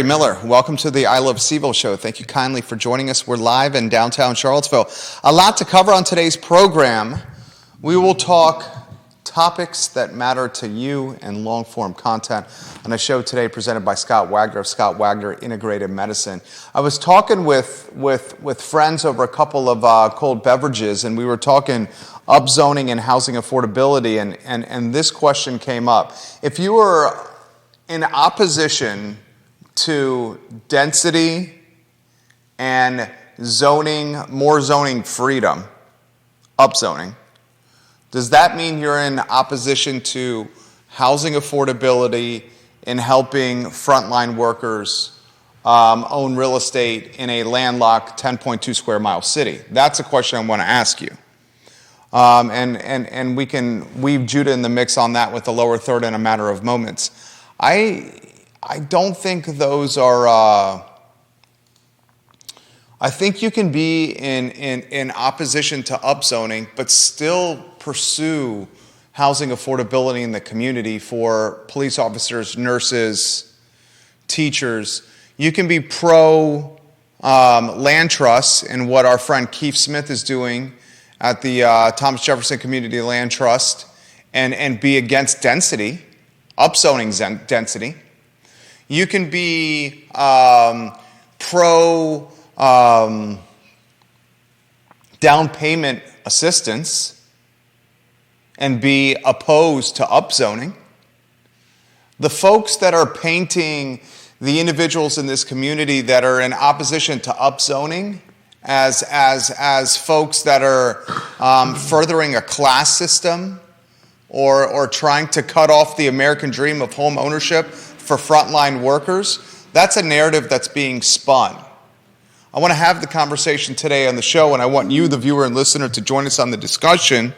Miller, welcome to the I Love CVille Show. Thank you kindly for joining us. We're live in downtown Charlottesville. A lot to cover on today's program. We will talk topics that matter to you and long-form content on a show today presented by Scott Wagner of Scott Wagner Integrated Medicine. I was talking with friends over a couple of cold beverages, and we were talking upzoning and housing affordability, and this question came up. If you were in opposition to density and zoning, more zoning freedom, upzoning, does that mean you're in opposition to housing affordability and helping frontline workers own real estate in a landlocked 10.2 square mile city? That's a question I want to ask you. And we can weave Judah in the mix on that with the lower third in a matter of moments. I don't think those are, I think you can be in opposition to upzoning, but still pursue housing affordability in the community for police officers, nurses, teachers. You can be pro land trusts and what our friend Keith Smith is doing at the Thomas Jefferson Community Land Trust and be against density, upzoning density. You can be pro down payment assistance and be opposed to upzoning. The folks that are painting the individuals in this community that are in opposition to upzoning as folks that are furthering a class system or trying to cut off the American dream of home ownership for frontline workers, that's a narrative that's being spun. I want to have the conversation today on the show, and I want you, the viewer and listener, to join us on the discussion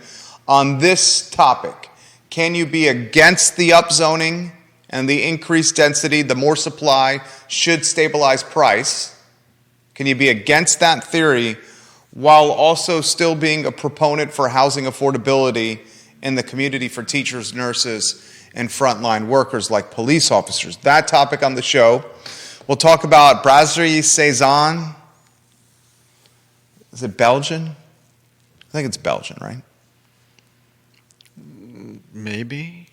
on this topic. Can you be against the upzoning and the increased density, the more supply should stabilize price? Can you be against that theory while also still being a proponent for housing affordability in the community for teachers, nurses, and frontline workers like police officers? That topic on the show. We'll talk about Brasserie, Saison. Is it Belgian? I think it's Belgian, right? Maybe.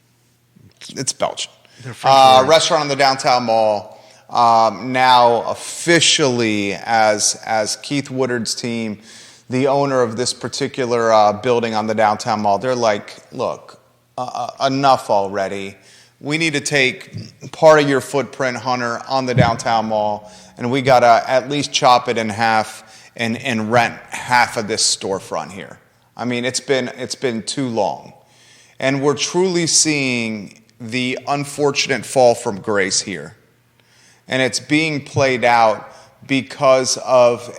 It's Belgian. Restaurant on the downtown mall. Now officially as Keith Woodard's team, the owner of this particular building on the downtown mall, they're like, look, enough already. We need to take part of your footprint, Hunter, on the downtown mall, and we got to at least chop it in half and rent half of this storefront here. I mean, it's been too long. And we're truly seeing the unfortunate fall from grace here. And it's being played out because of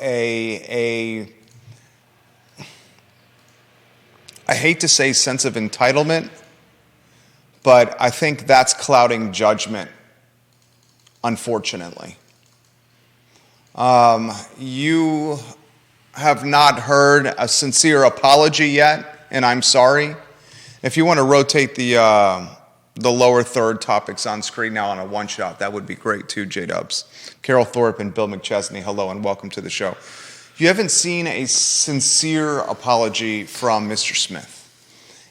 I hate to say sense of entitlement, but I think that's clouding judgment, unfortunately. You have not heard a sincere apology yet, and I'm sorry. If you want to rotate the lower third topics on screen now on a one-shot, that would be great too, J-Dubs. Carol Thorpe and Bill McChesney, hello and welcome to the show. If you haven't seen a sincere apology from Mr. Smith,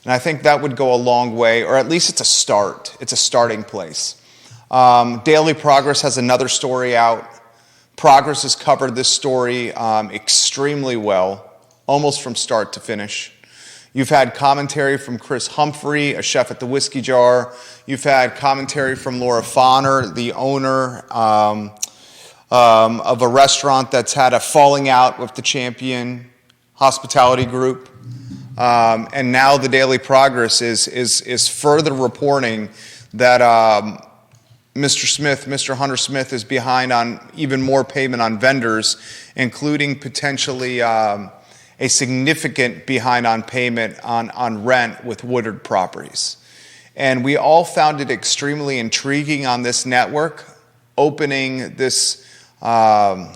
and I think that would go a long way, or at least it's a start. It's a starting place. Daily Progress has another story out. Progress has covered this story extremely well, almost from start to finish. You've had commentary from Chris Humphrey, a chef at the Whiskey Jar. You've had commentary from Laura Fauner, the owner of a restaurant that's had a falling out with the Champion Hospitality Group. And now the Daily Progress is further reporting that Mr. Hunter Smith is behind on even more payment on vendors, including potentially a significant behind on payment on rent with Woodard Properties. And we all found it extremely intriguing on this network, opening this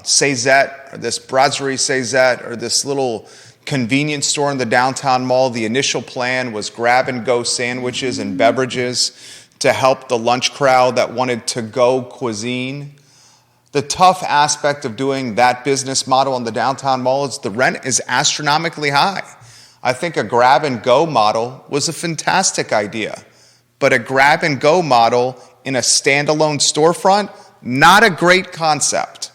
Saison, or this Brasserie Saison, or this little convenience store in the downtown mall. The initial plan was grab-and-go sandwiches and beverages to help the lunch crowd that wanted to-go cuisine. The tough aspect of doing that business model in the downtown mall is the rent is astronomically high. I think a grab-and-go model was a fantastic idea, but a grab-and-go model in a standalone storefront, not a great concept.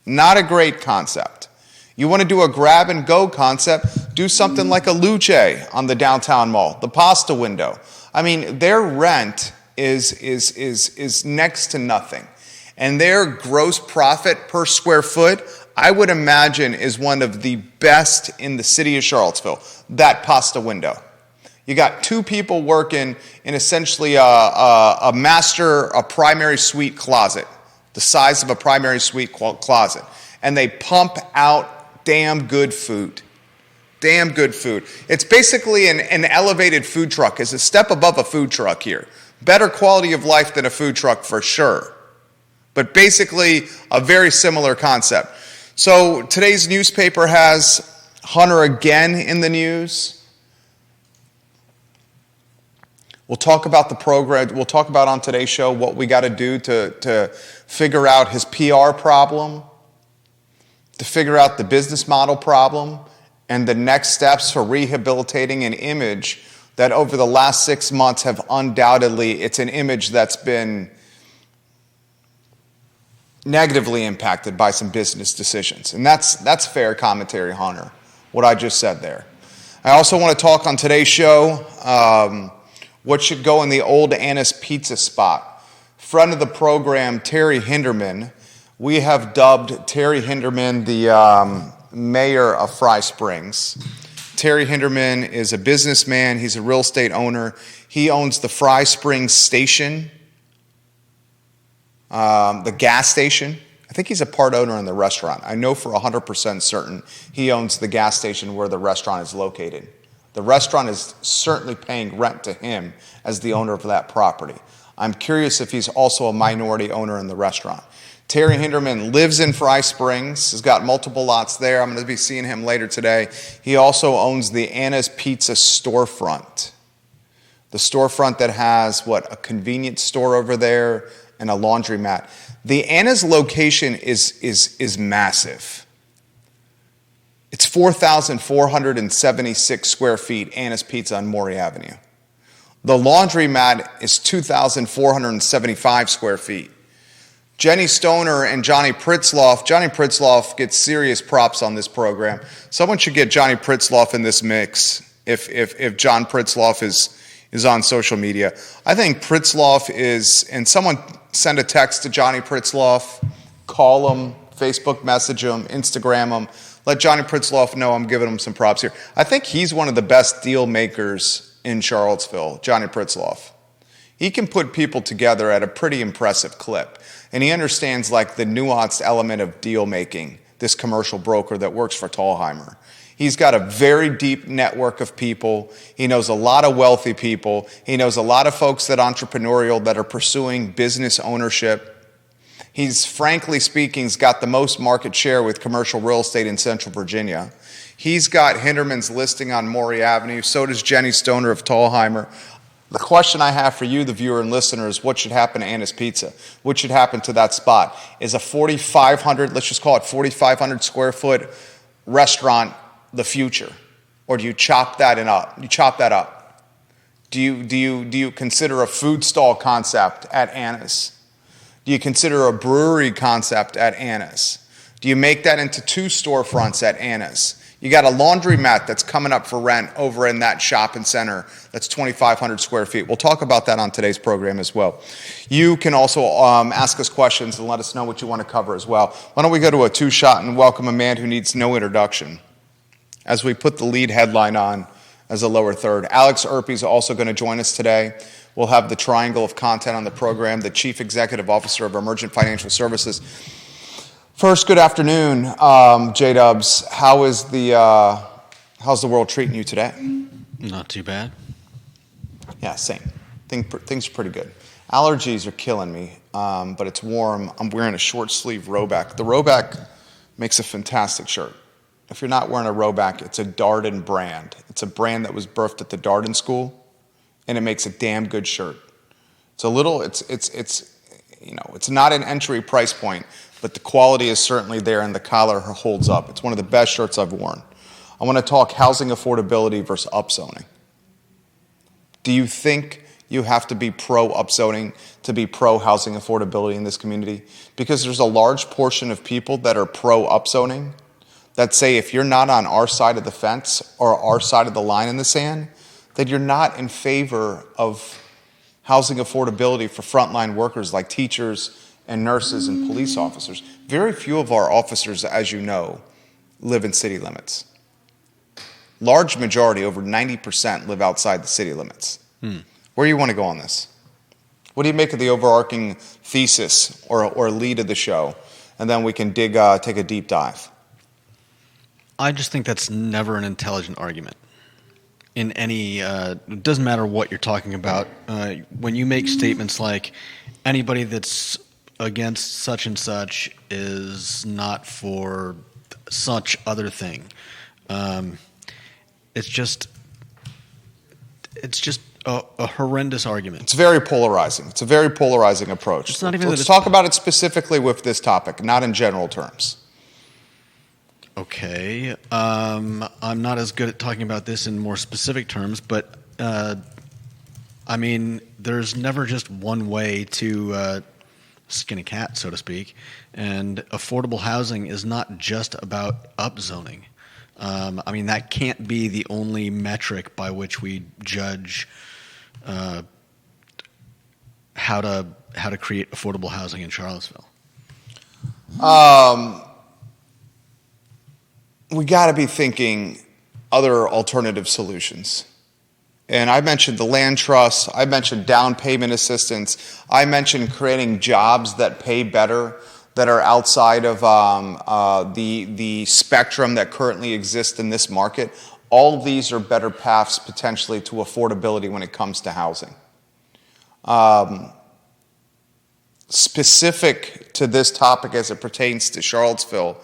Not a great concept. You want to do a grab-and-go concept, do something like a Luce on the downtown mall, the pasta window. I mean, their rent is next to nothing. And their gross profit per square foot, I would imagine, is one of the best in the city of Charlottesville, that pasta window. You got two people working in essentially a primary suite closet, the size of a primary suite closet. And they pump out damn good food. Damn good food. It's basically an elevated food truck. It's a step above a food truck here. Better quality of life than a food truck for sure. But basically a very similar concept. So today's newspaper has Hunter again in the news. We'll talk about the program. We'll talk about on today's show what we got to do to figure out his PR problem, to figure out the business model problem, and the next steps for rehabilitating an image that over the last 6 months have undoubtedly, it's an image that's been negatively impacted by some business decisions. And that's fair commentary, Hunter, what I just said there. I also want to talk on today's show what should go in the old Anna's Pizza spot. Friend of the program, Terry Hinderman. We have dubbed Terry Hinderman the mayor of Fry Springs. Terry Hinderman is a businessman. He's a real estate owner. He owns the Fry Springs station, the gas station. I think he's a part owner in the restaurant. I know for 100% certain he owns the gas station where the restaurant is located. The restaurant is certainly paying rent to him as the owner of that property. I'm curious if he's also a minority owner in the restaurant. Terry Hinderman lives in Fry Springs, has got multiple lots there. I'm going to be seeing him later today. He also owns the Anna's Pizza storefront. The storefront that has, a convenience store over there and a laundromat. The Anna's location is massive. It's 4,476 square feet, Anna's Pizza on Maury Avenue. The laundromat is 2,475 square feet. Jenny Stoner and Johnny Pritzloff. Johnny Pritzloff gets serious props on this program. Someone should get Johnny Pritzloff in this mix if John Pritzloff is on social media. I think Pritzloff is, and someone send a text to Johnny Pritzloff, call him, Facebook message him, Instagram him. Let Johnny Pritzloff know I'm giving him some props here. I think he's one of the best deal makers in Charlottesville, Johnny Pritzloff. He can put people together at a pretty impressive clip. And he understands the nuanced element of deal making, this commercial broker that works for Thalheimer. He's got a very deep network of people. He knows a lot of wealthy people. He knows a lot of folks that entrepreneurial that are pursuing business ownership. He's, frankly speaking, got the most market share with commercial real estate in Central Virginia. He's got Hinderman's listing on Maury Avenue. So does Jenny Stoner of Thalheimer. The question I have for you, the viewer and listener, is what should happen to Anna's Pizza? What should happen to that spot? Is a 4,500, let's just call it 4,500 square foot restaurant the future? Or do you chop that up? Do you consider a food stall concept at Anna's? Do you consider a brewery concept at Anna's? Do you make that into 2 storefronts at Anna's? You got a laundromat that's coming up for rent over in that shopping center that's 2,500 square feet. We'll talk about that on today's program as well. You can also ask us questions and let us know what you want to cover as well. Why don't we go to a 2-shot and welcome a man who needs no introduction as we put the lead headline on as a lower third. Alex Urpí is also going to join us today. We'll have the triangle of content on the program, the Chief Executive Officer of Emergent Financial Services. First, good afternoon, J-Dubs. How's the world treating you today? Not too bad. Yeah, same. Things are pretty good. Allergies are killing me, but it's warm. I'm wearing a short sleeve Rhoback. The Rhoback makes a fantastic shirt. If you're not wearing a Rhoback, it's a Darden brand. It's a brand that was birthed at the Darden School, and it makes a damn good shirt. It's a little. it's not an entry price point, but the quality is certainly there and the collar holds up. It's one of the best shirts I've worn. I want to talk housing affordability versus upzoning. Do you think you have to be pro-upzoning to be pro-housing affordability in this community? Because there's a large portion of people that are pro-upzoning that say if you're not on our side of the fence or our side of the line in the sand, that you're not in favor of housing affordability for frontline workers like teachers and nurses and police officers. Very few of our officers, as you know, live in city limits. Large majority, over 90%, live outside the city limits. Where do you want to go on this? What do you make of the overarching thesis or lead of the show? And then we can take a deep dive. I just think that's never an intelligent argument. In any, it doesn't matter what you're talking about. When you make statements like anybody that's against such and such is not for such other thing, it's just a horrendous argument. It's very polarizing. It's a very polarizing approach. It's not even Let's talk about it specifically with this topic, not in general terms. Okay. I'm not as good at talking about this in more specific terms, but I mean, there's never just one way to skin a cat, so to speak, and affordable housing is not just about upzoning. I mean, that can't be the only metric by which we judge how to create affordable housing in Charlottesville. We got to be thinking other alternative solutions. And I mentioned the land trust. I mentioned down payment assistance. I mentioned creating jobs that pay better, that are outside of the spectrum that currently exists in this market. All of these are better paths potentially to affordability when it comes to housing. Specific to this topic as it pertains to Charlottesville,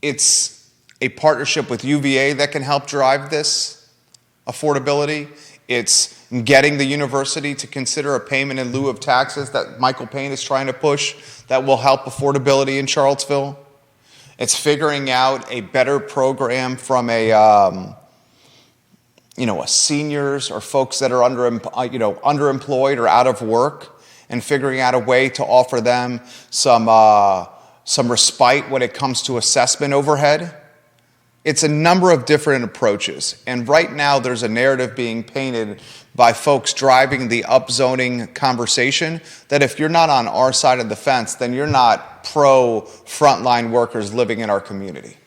it's a partnership with UVA that can help drive this affordability. It's getting the university to consider a payment in lieu of taxes that Michael Payne is trying to push that will help affordability in Charlottesville. It's figuring out a better program from a seniors or folks that are underemployed or out of work, and figuring out a way to offer them some respite when it comes to assessment overhead. It's a number of different approaches. And right now there's a narrative being painted by folks driving the upzoning conversation that if you're not on our side of the fence, then you're not pro frontline workers living in our community.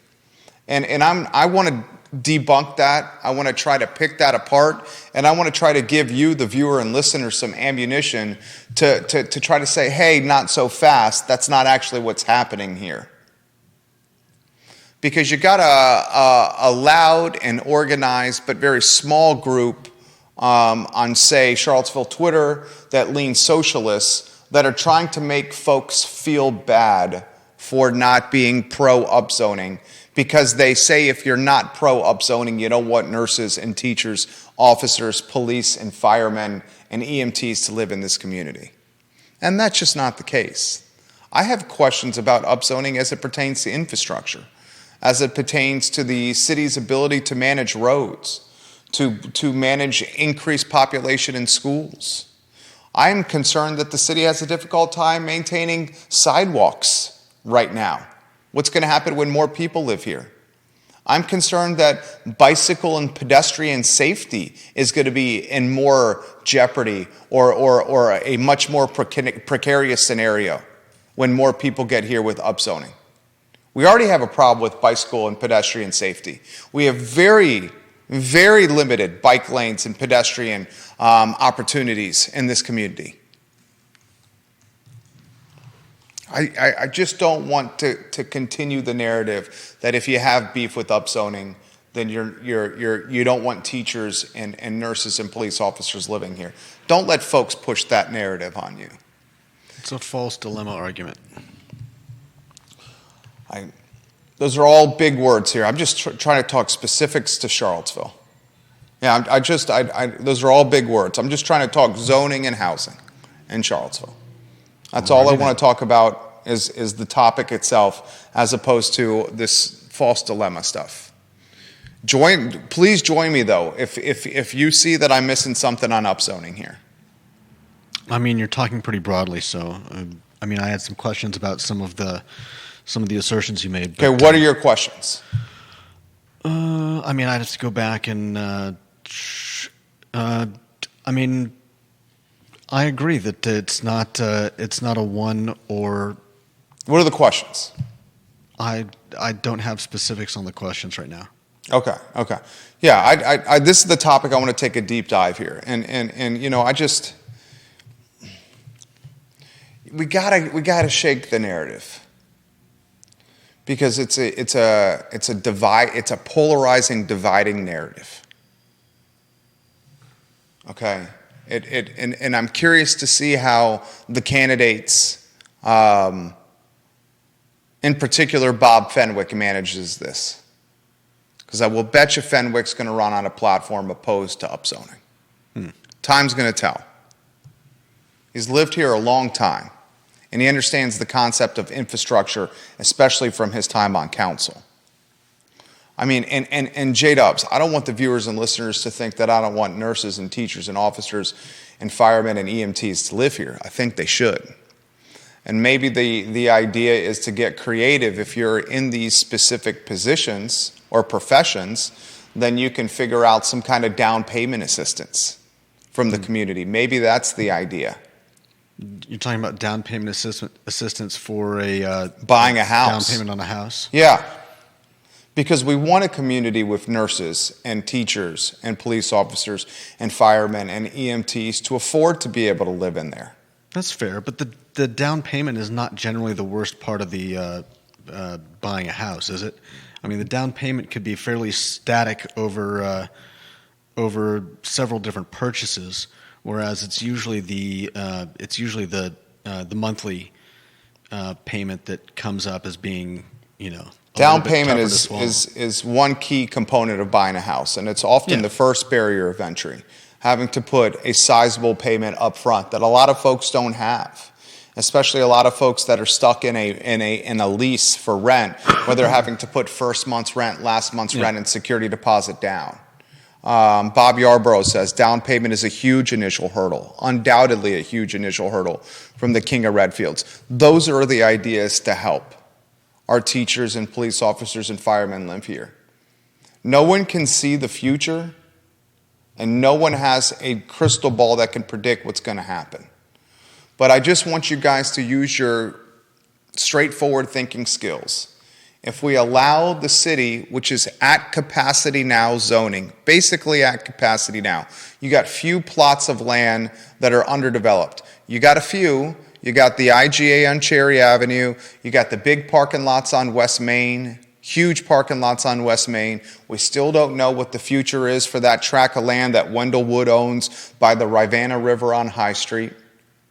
And I want to debunk that. I want to try to pick that apart. And I want to try to give you, the viewer and listener, some ammunition to try to say, hey, not so fast. That's not actually what's happening here. Because you got a loud and organized but very small group on, say, Charlottesville Twitter that lean socialists that are trying to make folks feel bad for not being pro-upzoning because they say if you're not pro-upzoning, you don't want nurses and teachers, officers, police, and firemen and EMTs to live in this community. And that's just not the case. I have questions about upzoning as it pertains to infrastructure, as it pertains to the city's ability to manage roads, to manage increased population in schools. I'm concerned that the city has a difficult time maintaining sidewalks right now. What's going to happen when more people live here? I'm concerned that bicycle and pedestrian safety is going to be in more jeopardy or a much more precarious scenario when more people get here with upzoning. We already have a problem with bicycle and pedestrian safety. We have very, very limited bike lanes and pedestrian opportunities in this community. I just don't want to continue the narrative that if you have beef with upzoning, then you don't want teachers and nurses and police officers living here. Don't let folks push that narrative on you. It's a false dilemma argument. Those are all big words here. I'm just trying to talk specifics to Charlottesville. Yeah, those are all big words. I'm just trying to talk zoning and housing in Charlottesville. That's all I want to talk about is the topic itself, as opposed to this false dilemma stuff. Please join me though if you see that I'm missing something on upzoning here. I mean, you're talking pretty broadly, so I mean, I had some questions about some of the assertions you made. Okay, what are your questions? I mean, I'd have to go back and I mean, I agree that it's not a one or. What are the questions? I don't have specifics on the questions right now. Okay. Yeah, I this is the topic I want to take a deep dive here, and you know, we gotta shake the narrative, because it's a polarizing, dividing narrative. Okay, and I'm curious to see how the candidates, in particular Bob Fenwick, manages this, because I will bet you Fenwick's going to run on a platform opposed to upzoning. Time's going to tell. He's lived here a long time, and he understands the concept of infrastructure, especially from his time on council. I mean, and J-Dubs, I don't want the viewers and listeners to think that I don't want nurses and teachers and officers and firemen and EMTs to live here. I think they should. And maybe the idea is to get creative. If you're in these specific positions or professions, then you can figure out some kind of down payment assistance from the community. Maybe that's the idea. You're talking about down payment assistance for buying a house. Down payment on a house? Yeah. Because we want a community with nurses and teachers and police officers and firemen and EMTs to afford to be able to live in there. That's fair, but the down payment is not generally the worst part of the buying a house, is it? I mean, the down payment could be fairly static over several different purchases, whereas it's usually the monthly payment that comes up as being, you know. Down payment is one key component of buying a house, and it's often the first barrier of entry, having to put a sizable payment up front that a lot of folks don't have, especially a lot of folks that are stuck in a lease for rent, where they're having to put first month's rent, last month's rent, and security deposit down. Bob Yarborough says down payment is a huge initial hurdle, undoubtedly a huge initial hurdle from the King of Redfields. Those are the ideas to help our teachers and police officers and firemen live here. No one can see the future, and no one has a crystal ball that can predict what's going to happen. But I just want you guys to use your straightforward thinking skills. If we allow the city, which is at capacity now zoning, basically at capacity now, you got few plots of land that are underdeveloped. You got a few. You got the IGA on Cherry Avenue. You got the big parking lots on West Main, huge parking lots on West Main. We still don't know what the future is for that tract of land that Wendell Wood owns by the Rivanna River on High Street.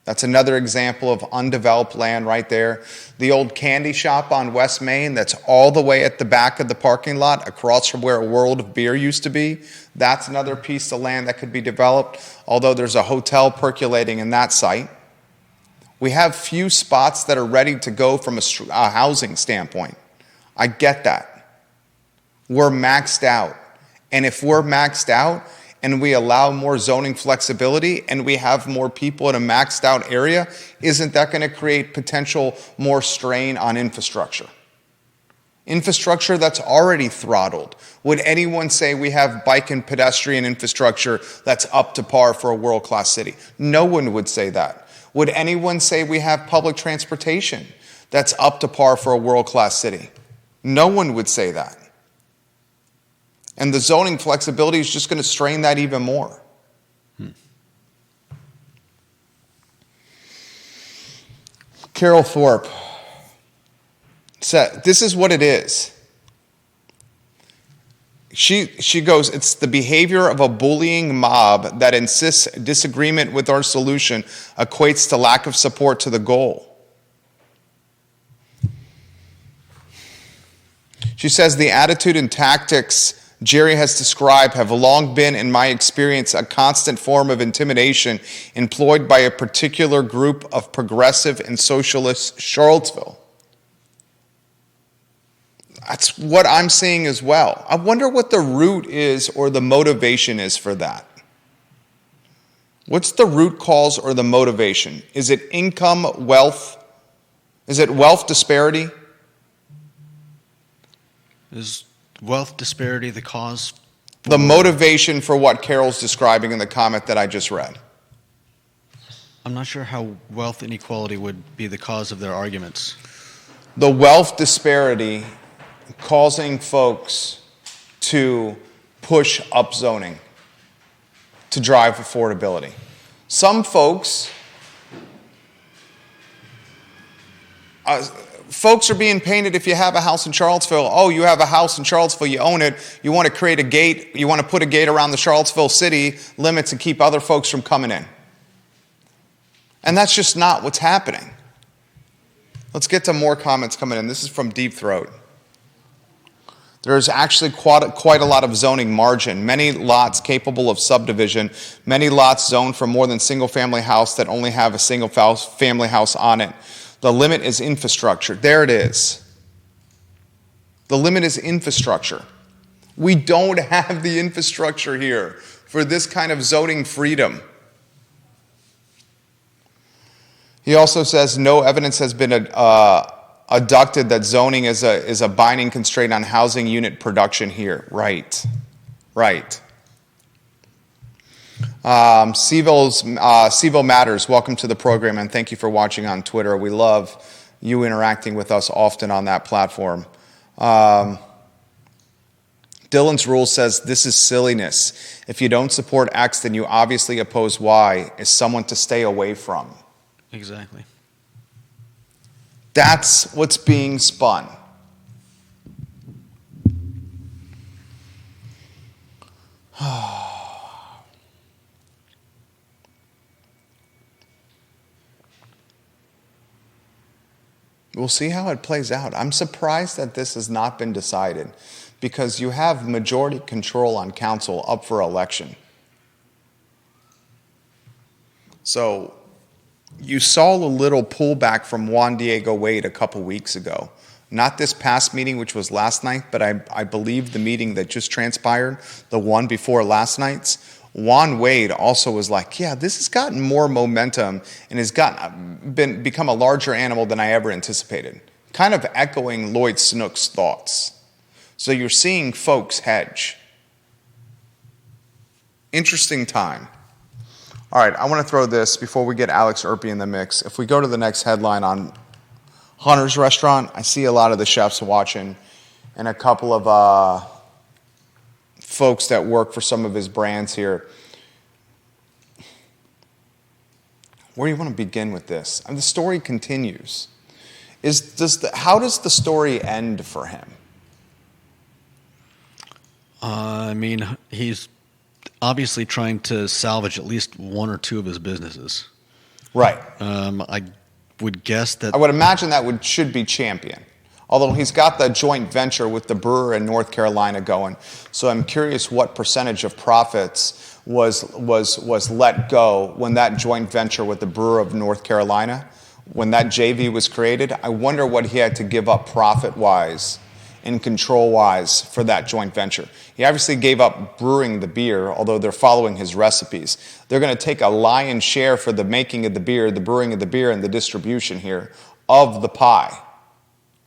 That's another example of undeveloped land right there. The old candy shop on West Main that's all the way at the back of the parking lot across from where World of Beer used to be. That's another piece of land that could be developed, although there's a hotel percolating in that site. We have few spots that are ready to go from a housing standpoint. I get that. We're maxed out. And if we're maxed out and we allow more zoning flexibility and we have more people in a maxed out area, isn't that going to create potential more strain on infrastructure? Infrastructure that's already throttled. Would anyone say we have bike and pedestrian infrastructure that's up to par for a world-class city? No one would say that. Would anyone say we have public transportation that's up to par for a world-class city? No one would say that. And the zoning flexibility is just going to strain that even more. Carol Thorpe said, this is what it is. She goes, it's the behavior of a bullying mob that insists disagreement with our solution equates to lack of support to the goal. She says the attitude and tactics Jerry has described have long been, in my experience, a constant form of intimidation employed by a particular group of progressive and socialist Charlottesville. That's what I'm seeing as well. I wonder what the root is or the motivation is for that. What's the root cause or the motivation? Is it income, wealth? Is it wealth disparity? Is wealth disparity the cause? The motivation for what Carol's describing in the comment that I just read. I'm not sure how wealth inequality would be the cause of their arguments. The wealth disparity causing folks to push upzoning to drive affordability. Some folks are being painted, if you have a house in Charlottesville, oh, you have a house in Charlottesville, you own it, you want to create a gate, you want to put a gate around the Charlottesville city limits and keep other folks from coming in. And that's just not what's happening. Let's get to more comments coming in. This is from Deep Throat. There's actually quite a lot of zoning margin. Many lots capable of subdivision. Many lots zoned for more than single-family house that only have a single-family house on it. The limit is infrastructure. There it is. The limit is infrastructure. We don't have the infrastructure here for this kind of zoning freedom. He also says no evidence has been adducted that zoning is a binding constraint on housing unit production here. Right. CVille Matters, welcome to the program, and thank you for watching on Twitter. We love you interacting with us often on that platform. Dylan's rule says this is silliness. If you don't support X, then you obviously oppose Y. Is someone to stay away from? Exactly. That's what's being spun. We'll see how it plays out. I'm surprised that this has not been decided because you have majority control on council up for election. So you saw a little pullback from Juan Diego Wade a couple weeks ago. Not this past meeting, which was last night, but I believe the meeting that just transpired, the one before last night's, Juan Wade also was like, yeah, this has gotten more momentum and has become a larger animal than I ever anticipated. Kind of echoing Lloyd Snook's thoughts. So you're seeing folks hedge. Interesting time. All right, I want to throw this before we get Alex Urpí in the mix. If we go to the next headline on Hunter's Restaurant, I see a lot of the chefs watching and a couple of folks that work for some of his brands here. Where do you want to begin with this? I mean, the story continues. How does the story end for him? I mean, he's obviously trying to salvage at least one or two of his businesses. Right. I would guess that... I would imagine that should be Champion. Although he's got the joint venture with the brewer in North Carolina going. So I'm curious what percentage of profits was let go when that joint venture with the brewer of North Carolina, when that JV was created. I wonder what he had to give up profit-wise and control-wise for that joint venture. He obviously gave up brewing the beer, although they're following his recipes. They're going to take a lion's share for the making of the beer, the brewing of the beer, and the distribution here of the pie.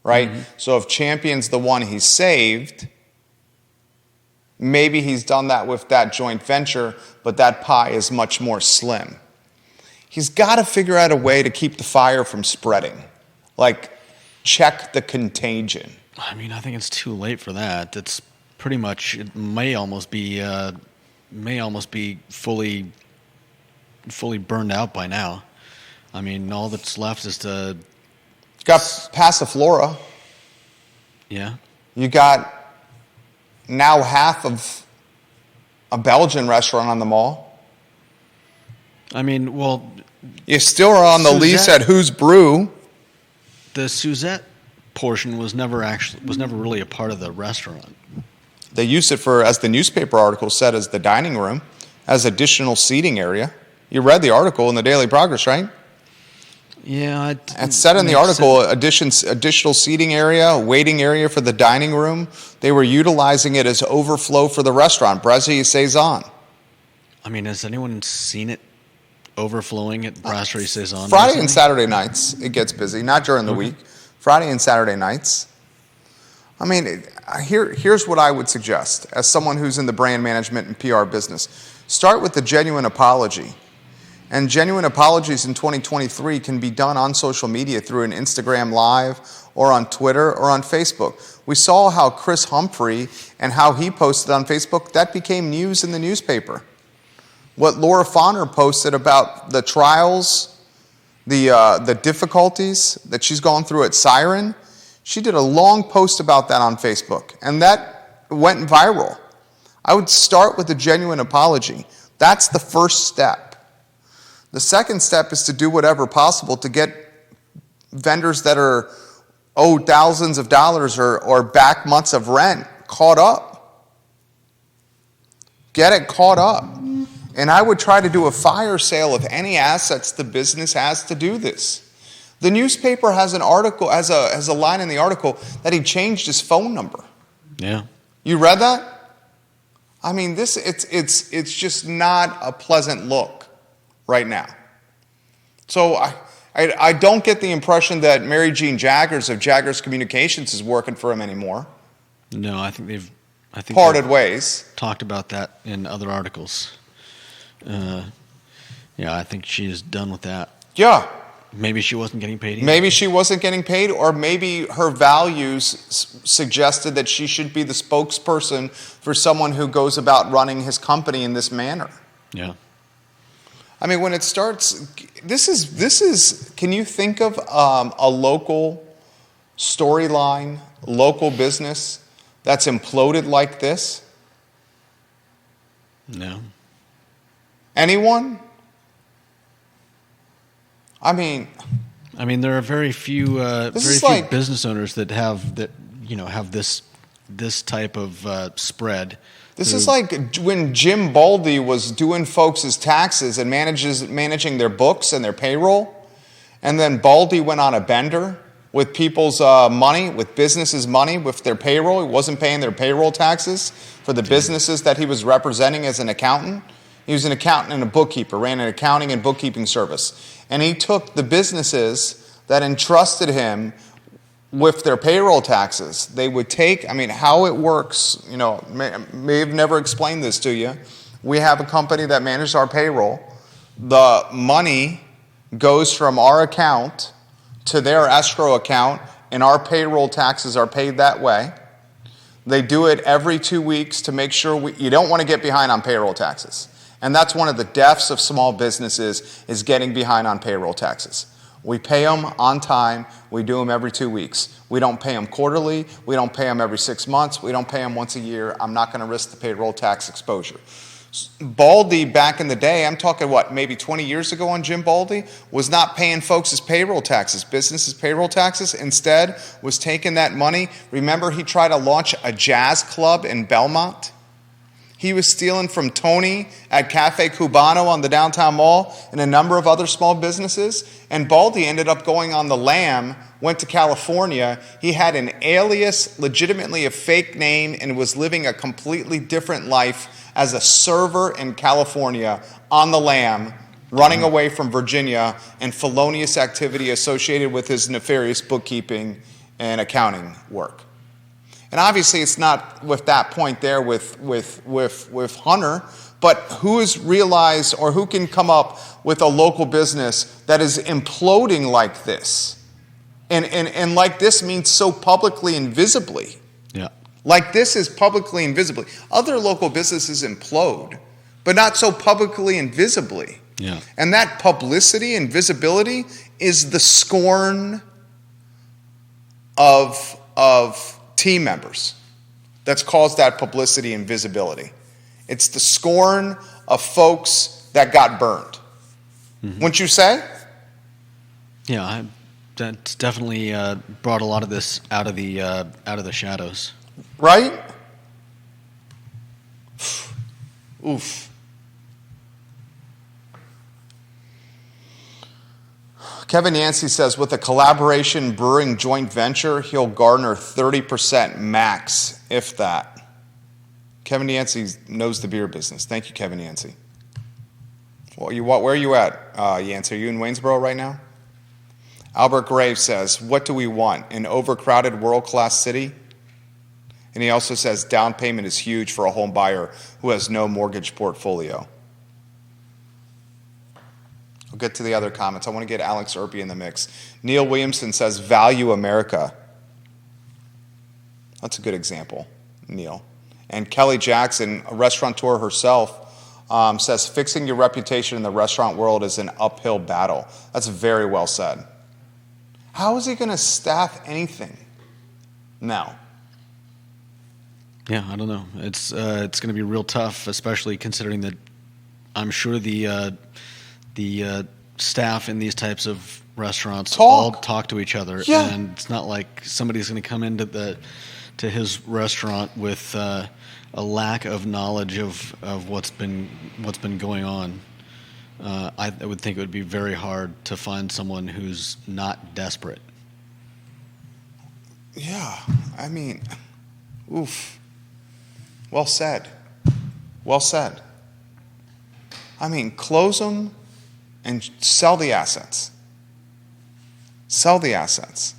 Right? Mm-hmm. So if Champion's the one he saved, maybe he's done that with that joint venture, but that pie is much more slim. He's got to figure out a way to keep the fire from spreading. Like, check the contagion. I mean, I think it's too late for that. It's pretty much, it may almost be fully burned out by now. I mean, all that's left is to... You got Passiflora. Yeah. You got now half of a Belgian restaurant on the mall. I mean, well... You still are on the lease at Who's Brew. The Suzette portion was never really a part of the restaurant. They use it for, as the newspaper article said, as the dining room, as additional seating area. You read the article in the Daily Progress, right? Yeah. It said in the article, additional seating area, waiting area for the dining room. They were utilizing it as overflow for the restaurant, Brasserie, Saison. I mean, has anyone seen it overflowing at Brasserie Saison? Friday recently? and Saturday nights, it gets busy, not during the week. Friday and Saturday nights. I mean, here's what I would suggest as someone who's in the brand management and PR business. Start with the genuine apology. And genuine apologies in 2023 can be done on social media through an Instagram Live or on Twitter or on Facebook. We saw how Chris Humphrey and how he posted on Facebook, that became news in the newspaper. What Laura Fonner posted about the trials, the difficulties that she's gone through at Siren, she did a long post about that on Facebook, and that went viral. I would start with a genuine apology. That's the first step. The second step is to do whatever possible to get vendors that are owed thousands of dollars or back months of rent caught up. Get it caught up. And I would try to do a fire sale of any assets the business has to do this. The newspaper has an article, has a line in the article that he changed his phone number. Yeah. You read that? I mean, it's just not a pleasant look right now. So I don't get the impression that Mary Jean Jaggers of Jaggers Communications is working for him anymore. No, I think they've parted ways. Talked about that in other articles. Yeah, I think she is done with that. Yeah. Maybe she wasn't getting paid either. Maybe she wasn't getting paid, or maybe her values suggested that she should be the spokesperson for someone who goes about running his company in this manner. Yeah. I mean, when it starts, this is. Can you think of a local storyline, local business that's imploded like this? No. Anyone? I mean, there are very few business owners that have this type of spread. This is like when Jim Baldy was doing folks' taxes and managing their books and their payroll, and then Baldy went on a bender with people's money, with businesses' money, with their payroll. He wasn't paying their payroll taxes for the businesses that he was representing as an accountant. He was an accountant and a bookkeeper, ran an accounting and bookkeeping service. And he took the businesses that entrusted him with their payroll taxes. They would take, how it works, may have never explained this to you. We have a company that manages our payroll. The money goes from our account to their escrow account, and our payroll taxes are paid that way. They do it every 2 weeks to make sure you don't want to get behind on payroll taxes. And that's one of the deaths of small businesses, is getting behind on payroll taxes. We pay them on time. We do them every 2 weeks. We don't pay them quarterly. We don't pay them every 6 months. We don't pay them once a year. I'm not going to risk the payroll tax exposure. Baldy, back in the day, I'm talking maybe 20 years ago on Jim Baldy, was not paying folks' payroll taxes, businesses' payroll taxes. Instead, was taking that money. Remember, he tried to launch a jazz club in Belmont? He was stealing from Tony at Cafe Cubano on the downtown mall and a number of other small businesses. And Baldy ended up going on the lam, went to California. He had an alias, legitimately a fake name, and was living a completely different life as a server in California on the lam, running away from Virginia and felonious activity associated with his nefarious bookkeeping and accounting work. And obviously it's not with that point there with Hunter, but who has realized, or who can come up with a local business that is imploding like this? And like this means so publicly and visibly. Yeah. Like this is publicly and visibly. Other local businesses implode, but not so publicly and visibly. Yeah. And that publicity and visibility is the scorn of team members that's caused that publicity and visibility. It's the scorn of folks that got burned. Mm-hmm. Wouldn't you say? Yeah, that's definitely brought a lot of this out of the shadows. Right? Oof. Kevin Yancey says, with a collaboration brewing joint venture, he'll garner 30% max, if that. Kevin Yancey knows the beer business. Thank you, Kevin Yancey. Well, where are you at, Yancey? Are you in Waynesboro right now? Albert Graves says, what do we want? An overcrowded world-class city? And he also says down payment is huge for a home buyer who has no mortgage portfolio. I'll get to the other comments. I want to get Alex Urpí in the mix. Neil Williamson says, value America. That's a good example, Neil. And Kelly Jackson, a restaurateur herself, says, fixing your reputation in the restaurant world is an uphill battle. That's very well said. How is he going to staff anything now? Yeah, I don't know. It's going to be real tough, especially considering that I'm sure the staff in these types of restaurants all talk to each other, and it's not like somebody's going to come into his restaurant with a lack of knowledge of what's been going on. I would think it would be very hard to find someone who's not desperate. Yeah, I mean, oof. Well said. Well said. I mean, close them and sell the assets. Sell the assets.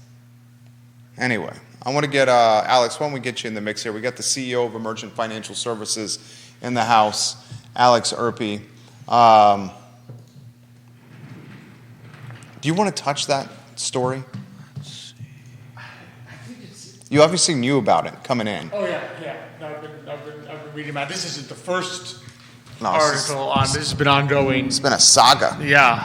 Anyway, I want to get, Alex, why don't we get you in the mix here? We got the CEO of Emergent Financial Services in the house, Alex Urpí. Do you want to touch that story? You obviously knew about it coming in. Oh, yeah. I've been reading about it. This isn't the first article on this. Has been ongoing. It's been a saga. Yeah.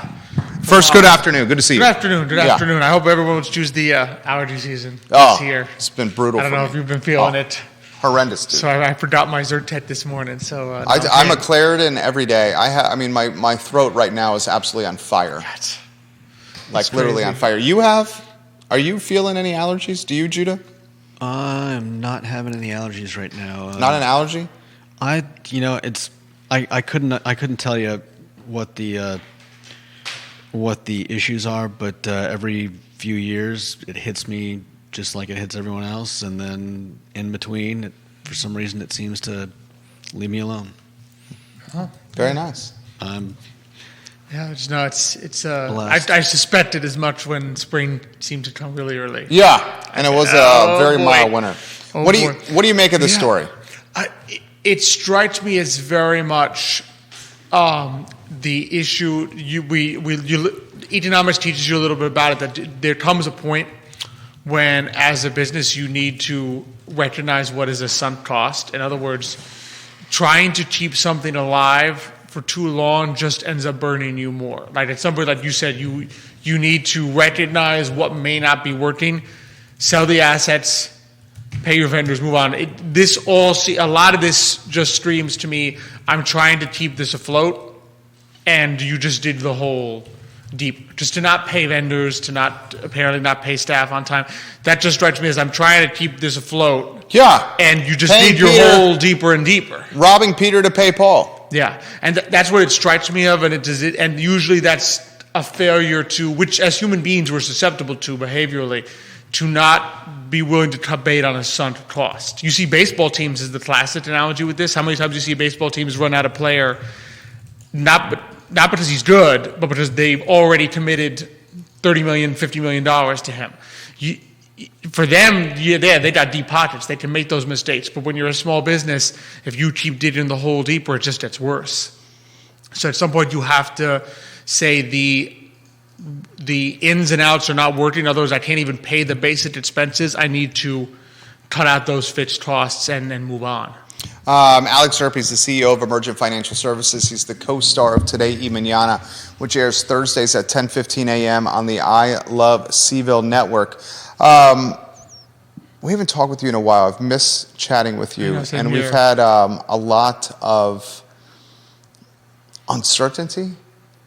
First, good afternoon. Good to see you. Good afternoon. I hope everyone's choose the allergy season this year. It's been brutal. I don't know if you've been feeling it. Horrendous, dude. So I forgot my Zyrtec this morning. So I'm a Claritin every day. My throat right now is absolutely on fire. Like literally on fire. Are you feeling any allergies? Do you, Judah? I'm not having any allergies right now. Not an allergy? I couldn't tell you what the issues are, but every few years it hits me just like it hits everyone else, and then in between, for some reason, it seems to leave me alone. Oh, very nice. Yeah, I suspected as much when spring seemed to come really early. Yeah, and it was a very mild winter. What do you make of this story? It strikes me as very much the issue. Economics teaches you a little bit about it, that there comes a point when, as a business, you need to recognize what is a sunk cost. In other words, trying to keep something alive for too long just ends up burning you more. Like at some point, like you said, you need to recognize what may not be working, sell the assets, pay your vendors, move on. A lot of this just screams to me, I'm trying to keep this afloat, and you just did the whole deep. Just to not pay vendors, apparently not pay staff on time. That just strikes me as I'm trying to keep this afloat. Yeah. And you just did your hole deeper and deeper. Robbing Peter to pay Paul. Yeah, and that's what it strikes me of, and usually that's a failure to, which as human beings we're susceptible to behaviorally, to not be willing to cut bait on a sunk cost. You see baseball teams as the classic analogy with this. How many times do you see baseball teams run out of player, not because he's good, but because they've already committed $30 million, $50 million to him. For them, they got deep pockets. They can make those mistakes. But when you're a small business, if you keep digging the hole deeper, it just gets worse. So at some point, you have to say the ins and outs are not working. In other words, I can't even pay the basic expenses. I need to cut out those fixed costs and move on. Alex Urpí is the CEO of Emergent Financial Services. He's the co-star of Today y Mañana, which airs Thursdays at 10:15 a.m. on the I Love CVille Network. We haven't talked with you in a while. I've missed chatting with you, and we've had a lot of uncertainty.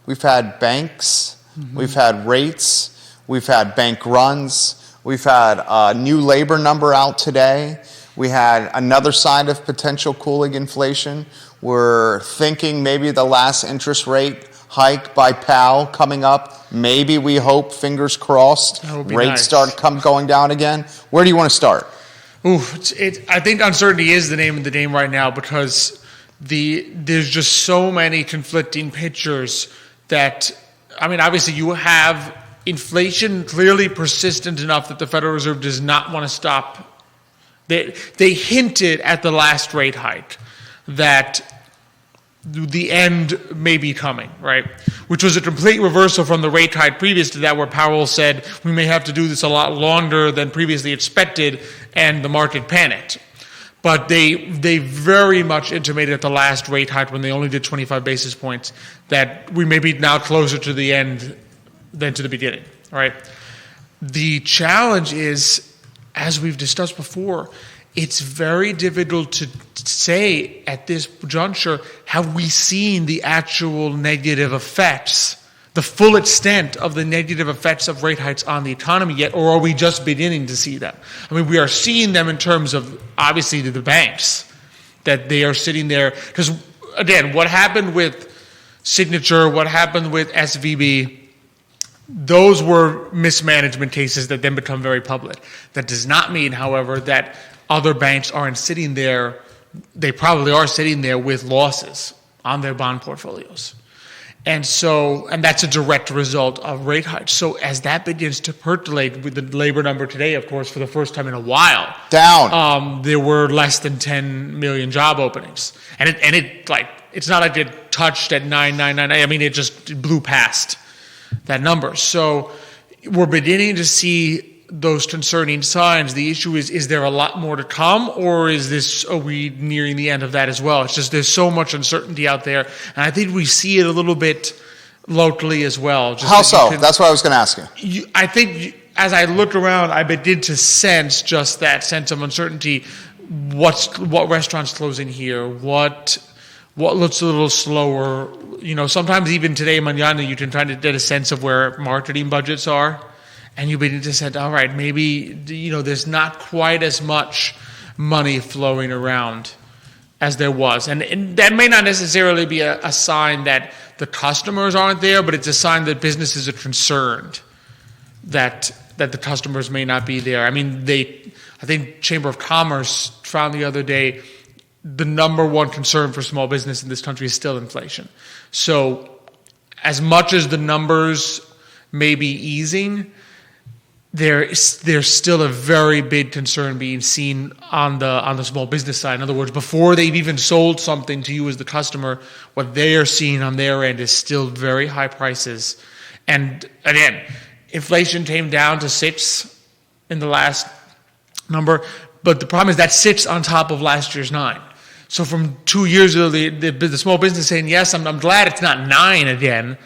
We've had banks, we've had rates, we've had bank runs, we've had a new labor number out today. We had another sign of potential cooling inflation. We're thinking maybe the last interest rate hike by Powell coming up. Maybe we hope, fingers crossed, That would be rates nice. start going down again. Where do you want to start? Ooh, I think uncertainty is the name of the game right now because there's just so many conflicting pictures that, I mean, obviously you have inflation clearly persistent enough that the Federal Reserve does not want to stop. They hinted at the last rate hike that the end may be coming, right? Which was a complete reversal from the rate hike previous to that, where Powell said we may have to do this a lot longer than previously expected, and the market panicked. But they very much intimated at the last rate hike, when they only did 25 basis points, that we may be now closer to the end than to the beginning, right? The challenge is, as we've discussed before, it's very difficult to say at this juncture, have we seen the actual negative effects, the full extent of the negative effects of rate hikes on the economy yet, or are we just beginning to see them? I mean, we are seeing them in terms of, obviously, the banks, that they are sitting there. Because, again, what happened with Signature, what happened with SVB, those were mismanagement cases that then become very public. That does not mean, however, that other banks aren't sitting there. They probably are sitting there with losses on their bond portfolios. And that's a direct result of rate hikes. So as that begins to percolate, with the labor number today, of course, for the first time in a while, Down. there were less than 10 million job openings. And it's not like it touched at 999. I mean, it just blew past that number. So we're beginning to see those concerning signs. The issue is there a lot more to come, or are we nearing the end of that as well? It's just there's so much uncertainty out there, and I think we see it a little bit locally as well. How so? That's what I was going to ask you. I think as I look around, I begin to sense just that sense of uncertainty. What restaurants closing here? What looks a little slower? You know, sometimes even today, mañana, you can try to get a sense of where marketing budgets are. And you begin to say, all right, maybe, there's not quite as much money flowing around as there was. And that may not necessarily be a sign that the customers aren't there, but it's a sign that businesses are concerned that the customers may not be there. I mean, I think Chamber of Commerce found the other day the number one concern for small business in this country is still inflation. So as much as the numbers may be easing, there's still a very big concern being seen on the small business side. In other words, before they've even sold something to you as the customer, what they are seeing on their end is still very high prices. And again, inflation came down to 6 in the last number, but the problem is that 6 on top of last year's 9. So from 2 years ago, the small business saying, yes, I'm glad it's not 9 again,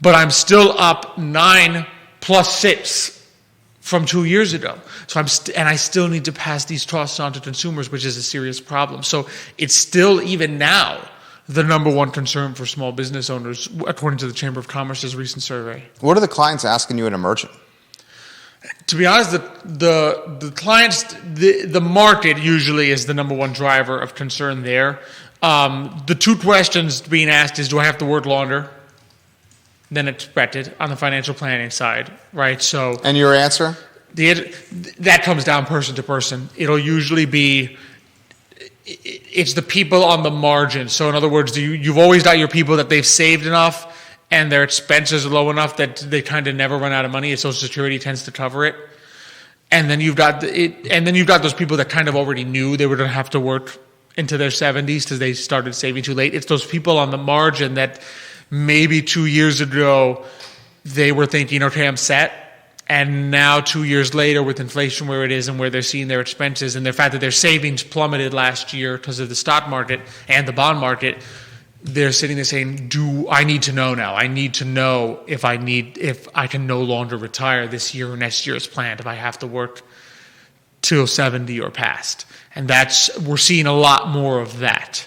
but I'm still up 9 plus 6 from 2 years ago. So I still need to pass these costs on to consumers, which is a serious problem. So it's still, even now, the number one concern for small business owners, according to the Chamber of Commerce's recent survey. What are the clients asking you at Emergent? To be honest, the clients, the market usually is the number one driver of concern there. The two questions being asked is, do I have to work longer than expected on the financial planning side, right? So, and your answer? That comes down person to person. It'll usually be, it's the people on the margin. So in other words, you've always got your people that they've saved enough and their expenses are low enough that they kind of never run out of money, and Social Security tends to cover it. And then you've got those people that kind of already knew they were going to have to work into their 70s because they started saving too late. It's those people on the margin that maybe 2 years ago they were thinking, okay, I'm set. And now 2 years later, with inflation where it is and where they're seeing their expenses and the fact that their savings plummeted last year because of the stock market and the bond market, they're sitting there saying, I need to know now. I need to know if I can no longer retire this year or next year as planned, if I have to work till 70 or past. And we're seeing a lot more of that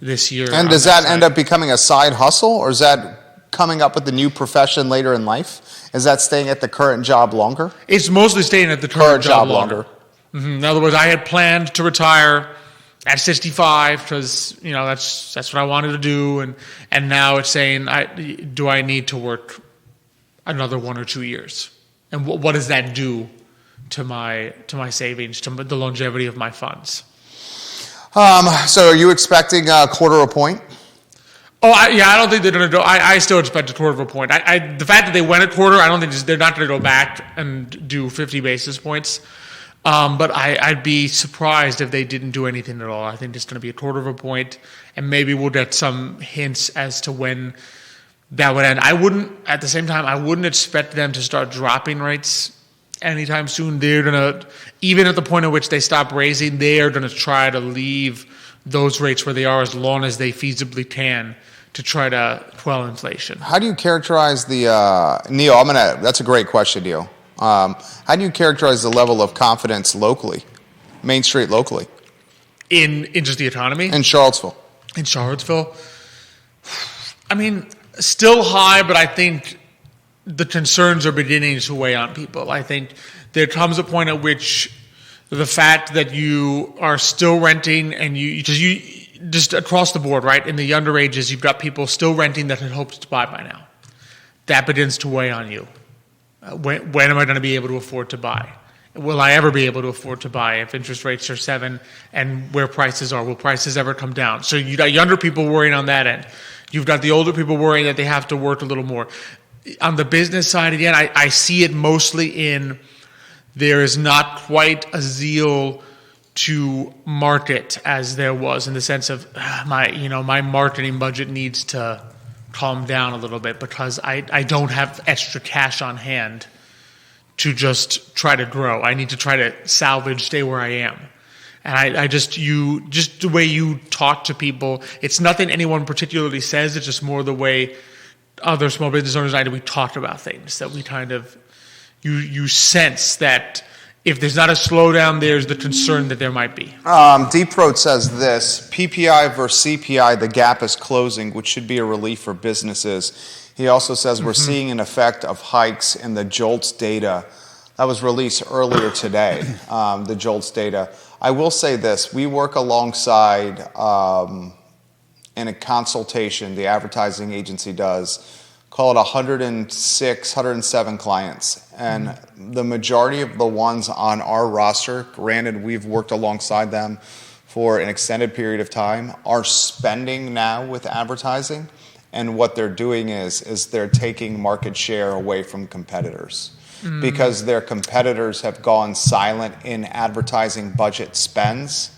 this year. And does that end up becoming a side hustle, or is that coming up with a new profession later in life? Is that staying at the current job longer? It's mostly staying at the current job longer. Mm-hmm. In other words, I had planned to retire at 65 because that's what I wanted to do, and now it's saying do I need to work another 1 or 2 years, and what does that do to my savings, to the longevity of my funds? So are you expecting a quarter of a point? Oh, I don't think they're going to go. I still expect a quarter of a point. The fact that they went a quarter, I don't think they're not going to go back and do 50 basis points. But I'd be surprised if they didn't do anything at all. I think it's going to be a quarter of a point, and maybe we'll get some hints as to when that would end. At the same time, I wouldn't expect them to start dropping rates anytime soon. They're going to, even at the point at which they stop raising, they are going to try to leave those rates where they are as long as they feasibly can to try to quell inflation. How do you characterize the, Neil, that's a great question, Neil. How do you characterize the level of confidence locally, Main Street locally? In just the economy? In Charlottesville. In Charlottesville? I mean, still high, but I think the concerns are beginning to weigh on people. I think there comes a point at which the fact that you are still renting and you just across the board, right? In the younger ages, you've got people still renting that had hoped to buy by now. That begins to weigh on you. When am I going to be able to afford to buy? Will I ever be able to afford to buy if interest rates are 7 and where prices are? Will prices ever come down? So you've got younger people worrying on that end. You've got the older people worrying that they have to work a little more. On the business side, again, I see it mostly in there is not quite a zeal to market as there was, in the sense of my marketing budget needs to calm down a little bit because I don't have extra cash on hand to just try to grow. I need to try to stay where I am. And I just the way you talk to people, it's nothing anyone particularly says, it's just more the way other small business owners and I do, we talk about things that we kind of, you sense that if there's not a slowdown, there's the concern that there might be. Deep Throat says this, PPI versus CPI, the gap is closing, which should be a relief for businesses. He also says we're seeing an effect of hikes in the JOLTS data. That was released earlier today, the JOLTS data. I will say this, we work alongside in a consultation the advertising agency does, call it 106, 107 clients. And the majority of the ones on our roster, granted we've worked alongside them for an extended period of time, are spending now with advertising. And what they're doing is they're taking market share away from competitors. Because their competitors have gone silent in advertising budget spends.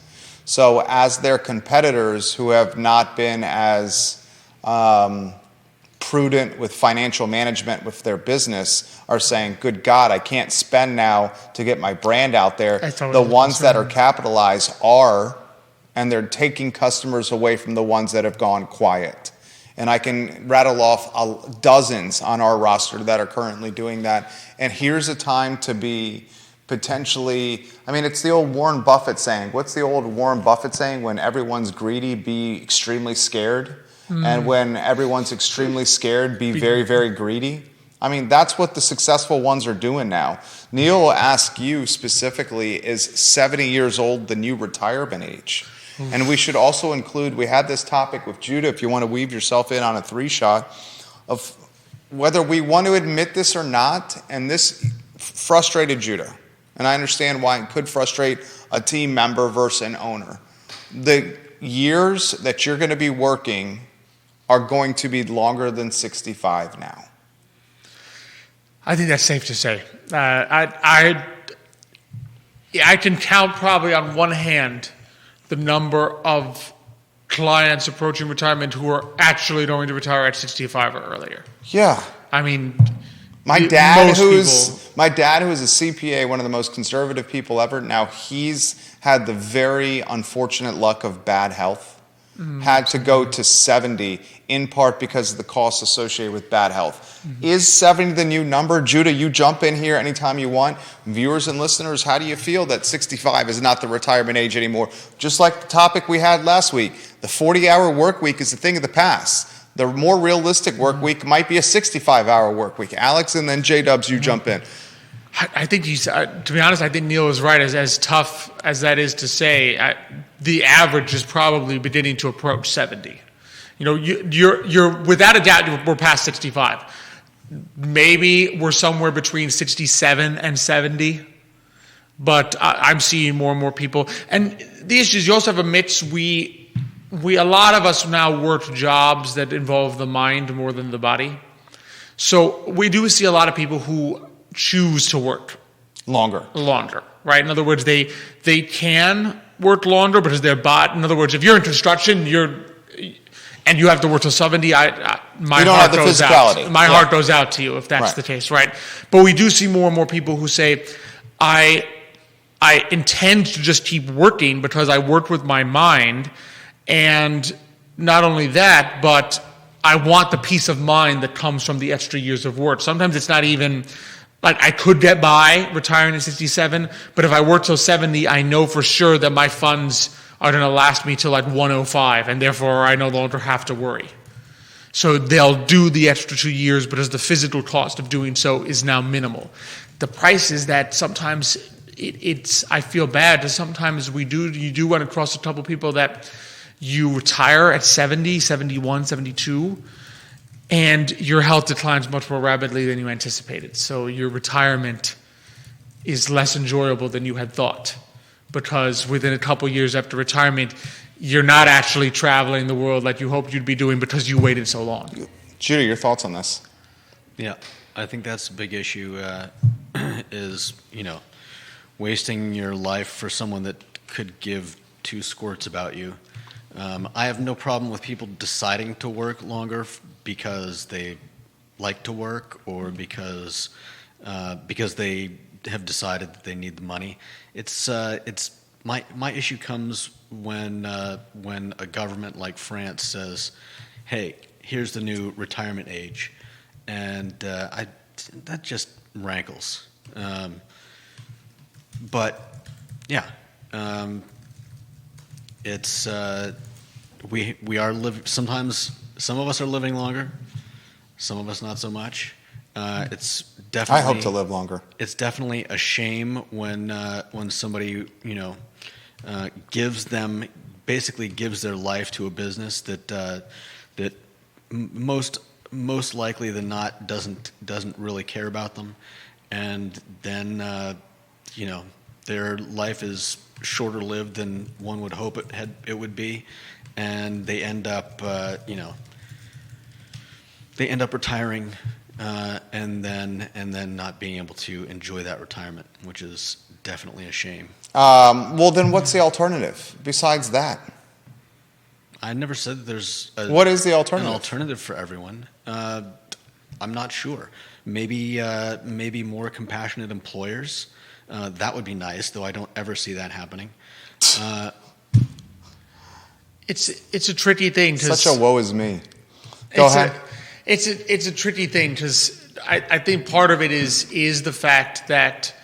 So as their competitors who have not been as prudent with financial management with their business are saying, good God, I can't spend now to get my brand out there. The ones that are capitalized are, and they're taking customers away from the ones that have gone quiet. And I can rattle off dozens on our roster that are currently doing that. And here's a time to be potentially, it's the old Warren Buffett saying. What's the old Warren Buffett saying? When everyone's greedy, be extremely scared. And when everyone's extremely scared, be very, very greedy. That's what the successful ones are doing now. Neil will ask you specifically, is 70 years old the new retirement age? And we should also include, we had this topic with Judah, if you want to weave yourself in on a 3-shot, of whether we want to admit this or not, and this frustrated Judah. And I understand why it could frustrate a team member versus an owner. The years that you're going to be working are going to be longer than 65 now. I think that's safe to say. I can count probably on one hand the number of clients approaching retirement who are actually going to retire at 65 or earlier. Yeah. My dad, who is a CPA, one of the most conservative people ever, now he's had the very unfortunate luck of bad health. Had to go to 70, in part because of the costs associated with bad health. Is 70 the new number? Judah, you jump in here anytime you want. Viewers and listeners, how do you feel that 65 is not the retirement age anymore? Just like the topic we had last week, the 40-hour work week is a thing of the past. The more realistic work week might be a 65-hour work week. Alex, and then J-Dubs, you jump in. I think he's, to be honest, I think Neil is right. As tough as that is to say, the average is probably beginning to approach 70. You know, you're without a doubt, we're past 65. Maybe we're somewhere between 67 and 70. But I'm seeing more and more people. And the issue is you also have a mix. A lot of us now work jobs that involve the mind more than the body. So we do see a lot of people who choose to work Longer, right? In other words, they can work longer because they're bought. In other words, if you're in construction, and you have to work till 70, my heart goes out. My heart goes out to you if that's the case, right? But we do see more and more people who say, I intend to just keep working because I worked with my mind, and not only that, but I want the peace of mind that comes from the extra years of work. Sometimes it's not even like I could get by retiring at 67, but if I work till 70, I know for sure that my funds are going to last me till like 105, and therefore I no longer have to worry. So they'll do the extra 2 years because the physical cost of doing so is now minimal. The price is that sometimes I feel bad because sometimes you do run across a couple people that you retire at 70, 71, 72, and your health declines much more rapidly than you anticipated. So your retirement is less enjoyable than you had thought, because within a couple years after retirement, you're not actually traveling the world like you hoped you'd be doing because you waited so long. Judy, your thoughts on this? Yeah, I think that's a big issue. Is wasting your life for someone that could give two squirts about you. I have no problem with people deciding to work longer because they like to work, or because they have decided that they need the money. It's my issue comes when a government like France says, "Hey, here's the new retirement age," and that just rankles. But yeah, it's we are sometimes some of us are living longer, some of us not so much. It's definitely, I hope to live longer. It's definitely a shame when somebody gives their life to a business that most likely than not doesn't really care about them, and then their life is shorter lived than one would hope it would be, and they end up retiring and then not being able to enjoy that retirement, which is definitely a shame. Well, then what's the alternative besides that? I never said that there's what is the alternative? An alternative for everyone. I'm not sure. Maybe more compassionate employers. That would be nice, though I don't ever see that happening. It's a tricky thing. Such a woe is me. Go ahead. It's a tricky thing because I think part of it is the fact that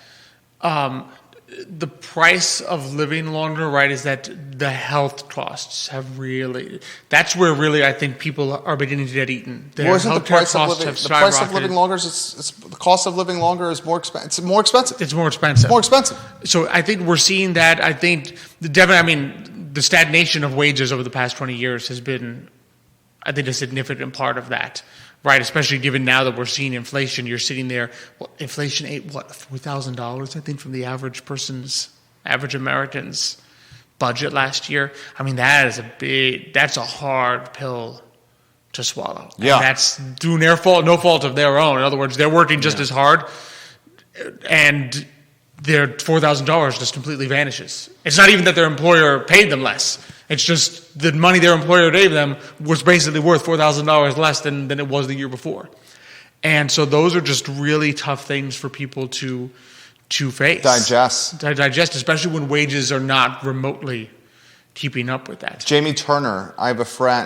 the price of living longer, right, is that the health costs have really. That's where really I think people are beginning to get eaten. Well, isn't the price of living? The price of living longer is the cost of living longer is more expensive. It's more expensive. It's more expensive. More expensive. So I think we're seeing that. I think the stagnation of wages over the past 20 years has been, I think, a significant part of that, right? Especially given now that we're seeing inflation. You're sitting there, inflation ate, $4,000, I think, from the average American's budget last year. I mean, that's a hard pill to swallow. Yeah. And that's through no fault of their own. In other words, they're working just as hard, and their $4,000 just completely vanishes. It's not even that their employer paid them less. It's just the money their employer gave them was basically worth $4,000 less than it was the year before. And so those are just really tough things for people to face. Digest, especially when wages are not remotely keeping up with that. Jamie Turner,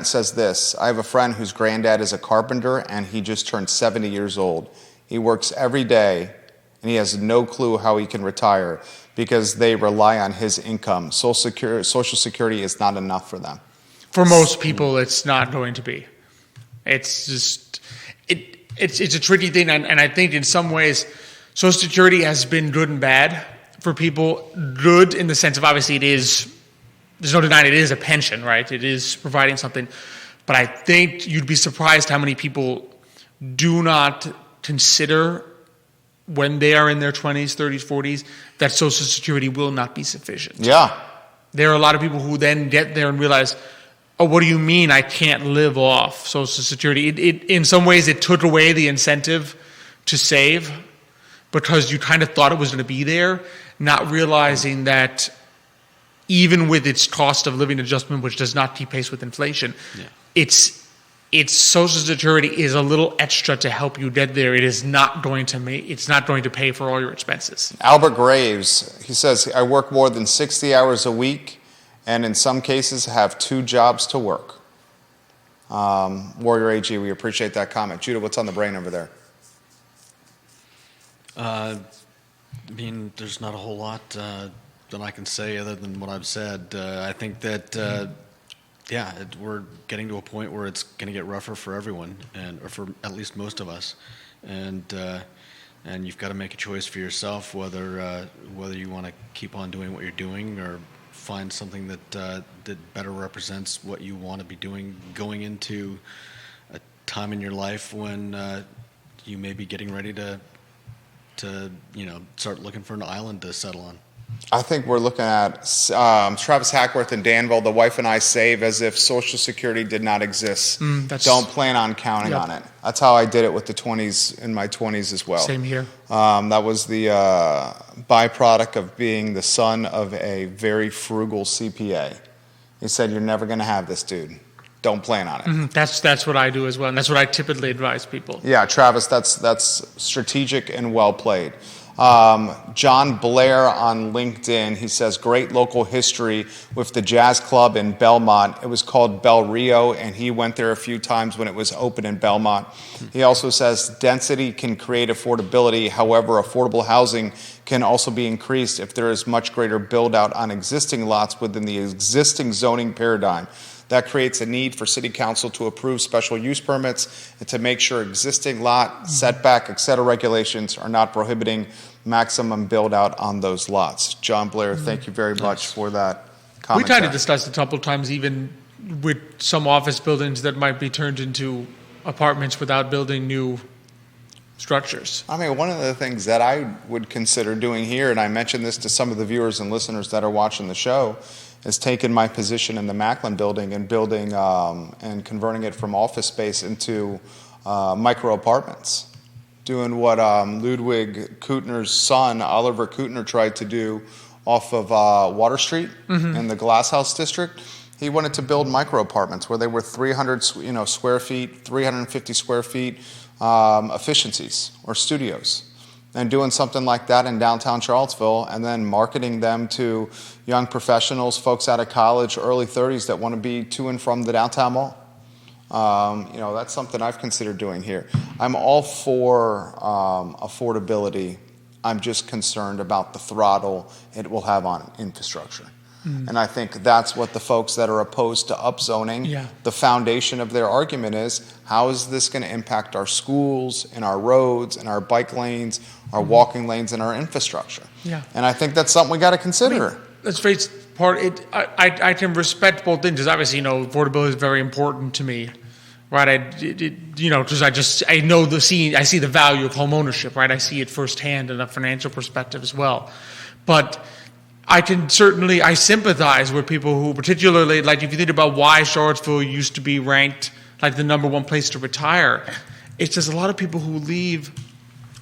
says this. I have a friend whose granddad is a carpenter, and he just turned 70 years old. He works every day, and he has no clue how he can retire because they rely on his income. Social Security is not enough for them. For most people, it's not going to be. It's just it's a tricky thing, and I think in some ways, Social Security has been good and bad for people. Good in the sense of, obviously, there's no denying it is a pension, right? It is providing something. But I think you'd be surprised how many people do not consider when they are in their 20s, 30s, 40s, that Social Security will not be sufficient. Yeah. There are a lot of people who then get there and realize, oh, what do you mean I can't live off Social Security? In some ways, it took away the incentive to save because you kind of thought it was going to be there, not realizing that even with its cost of living adjustment, which does not keep pace with inflation, it's Social Security is a little extra to help you get there. It is not going to pay for all your expenses. Albert Graves, he says, I work more than 60 hours a week and in some cases have 2 jobs to work. Warrior AG, we appreciate that comment. Judah, what's on the brain over there? I mean, there's not a whole lot that I can say other than what I've said. I think that, we're getting to a point where it's going to get rougher for everyone, or for at least most of us. And you've got to make a choice for yourself whether you want to keep on doing what you're doing or find something that better represents what you want to be doing going into a time in your life when you may be getting ready to start looking for an island to settle on. I think we're looking at Travis Hackworth and Danville, the wife and I save as if Social Security did not exist. Don't plan on counting on it. That's how I did it with the 20s, in my 20s as well. Same here. That was the byproduct of being the son of a very frugal CPA. He said, you're never going to have this, dude. Don't plan on it. That's what I do as well, and that's what I typically advise people. Yeah, Travis, that's strategic and well played. John Blair on LinkedIn, he says, great local history with the jazz club in Belmont. It was called Bel Rio, and he went there a few times when it was open in Belmont. He also says density can create affordability. However, affordable housing can also be increased if there is much greater build out on existing lots within the existing zoning paradigm. That creates a need for City Council to approve special use permits and to make sure existing lot, setback, et cetera regulations are not prohibiting maximum build out on those lots. John Blair, thank you very much for that comment. We tried to discuss it a couple of times, even with some office buildings that might be turned into apartments without building new structures. I mean, one of the things that I would consider doing here, and I mentioned this to some of the viewers and listeners that are watching the show, is taking my position in the Macklin building and building and converting it from office space into micro apartments. Doing what Ludwig Kutner's son, Oliver Kutner, tried to do off of Water Street in the Glass House district. He wanted to build micro apartments where they were 300 square feet, 350 square feet efficiencies or studios. And doing something like that in downtown Charlottesville and then marketing them to young professionals, folks out of college, early 30s that want to be to and from the downtown mall. That's something I've considered doing here. I'm all for affordability. I'm just concerned about the throttle it will have on infrastructure. And I think that's what the folks that are opposed to upzoning, the foundation of their argument is, how is this going to impact our schools and our roads and our bike lanes, our walking lanes and our infrastructure? And I think that's something we got to consider. I mean, let's face it, I can respect both things. Obviously, affordability is very important to me, right? Because I know I see the value of home ownership, right? I see it firsthand in a financial perspective as well. But I sympathize with people who, particularly, like if you think about why Charlottesville used to be ranked like the #1 place to retire, it's just a lot of people who leave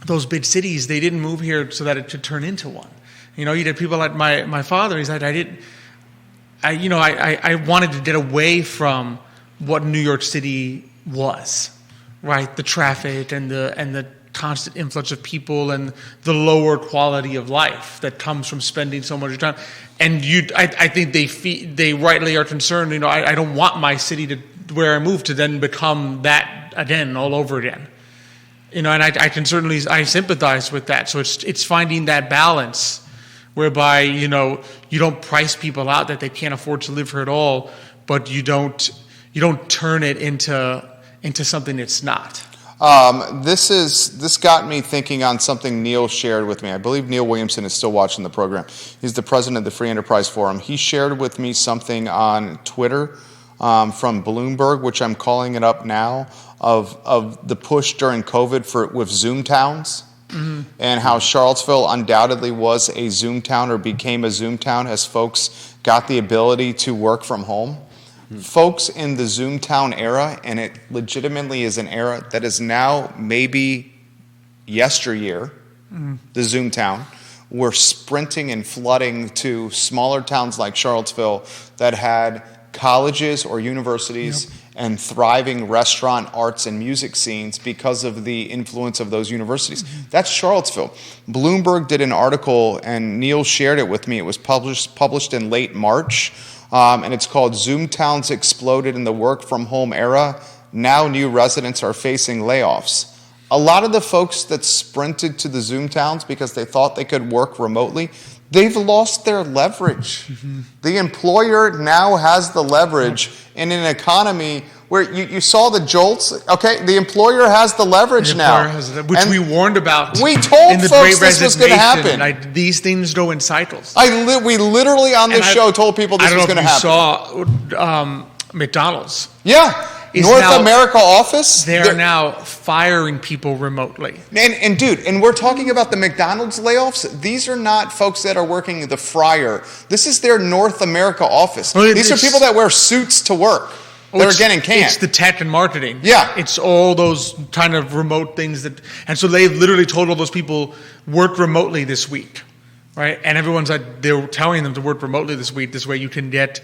those big cities, they didn't move here so that it could turn into one. You had people like my father. He's like, I wanted to get away from what New York City was, right? The traffic and the constant influx of people and the lower quality of life that comes from spending so much time. And I think they rightly are concerned. I don't want my city to where I moved to then become that again all over again. And I can certainly sympathize with that. So it's finding that balance whereby you don't price people out that they can't afford to live here at all, but you don't turn it into something it's not. This got me thinking on something Neil shared with me. I believe Neil Williamson is still watching the program. He's the president of the Free Enterprise Forum. He shared with me something on Twitter from Bloomberg, which I'm calling it up now, of the push during COVID with Zoom towns. Mm-hmm. And how Charlottesville undoubtedly was a Zoom town or became a Zoom town as folks got the ability to work from home. Mm-hmm. Folks in the Zoom town era, and it legitimately is an era that is now maybe yesteryear, the Zoom town, were sprinting and flooding to smaller towns like Charlottesville that had colleges or universities and thriving restaurant, arts, and music scenes because of the influence of those universities. Mm-hmm. That's Charlottesville. Bloomberg did an article, and Neil shared it with me. It was published in late March, and it's called Zoom Towns Exploded in the Work From Home Era. Now new residents are facing layoffs. A lot of the folks that sprinted to the Zoom towns because they thought they could work remotely, they've lost their leverage. Mm-hmm. The employer now has the leverage in an economy where you saw the jolts. Okay, the employer has the leverage now. Which we warned about. We told in the folks Great this was going to happen. These things go in cycles. We literally on this show told people this was going to happen. I don't know if you saw McDonald's. Yeah. North America office? They're now firing people remotely. And dude, and we're talking about the McDonald's layoffs. These are not folks that are working the fryer. This is their North America office. Well, these are people that wear suits to work. They're getting canned. It's the tech and marketing. Yeah. It's all those kind of remote things and so they've literally told all those people work remotely this week, right? And everyone's like, they're telling them to work remotely this week. This way you can get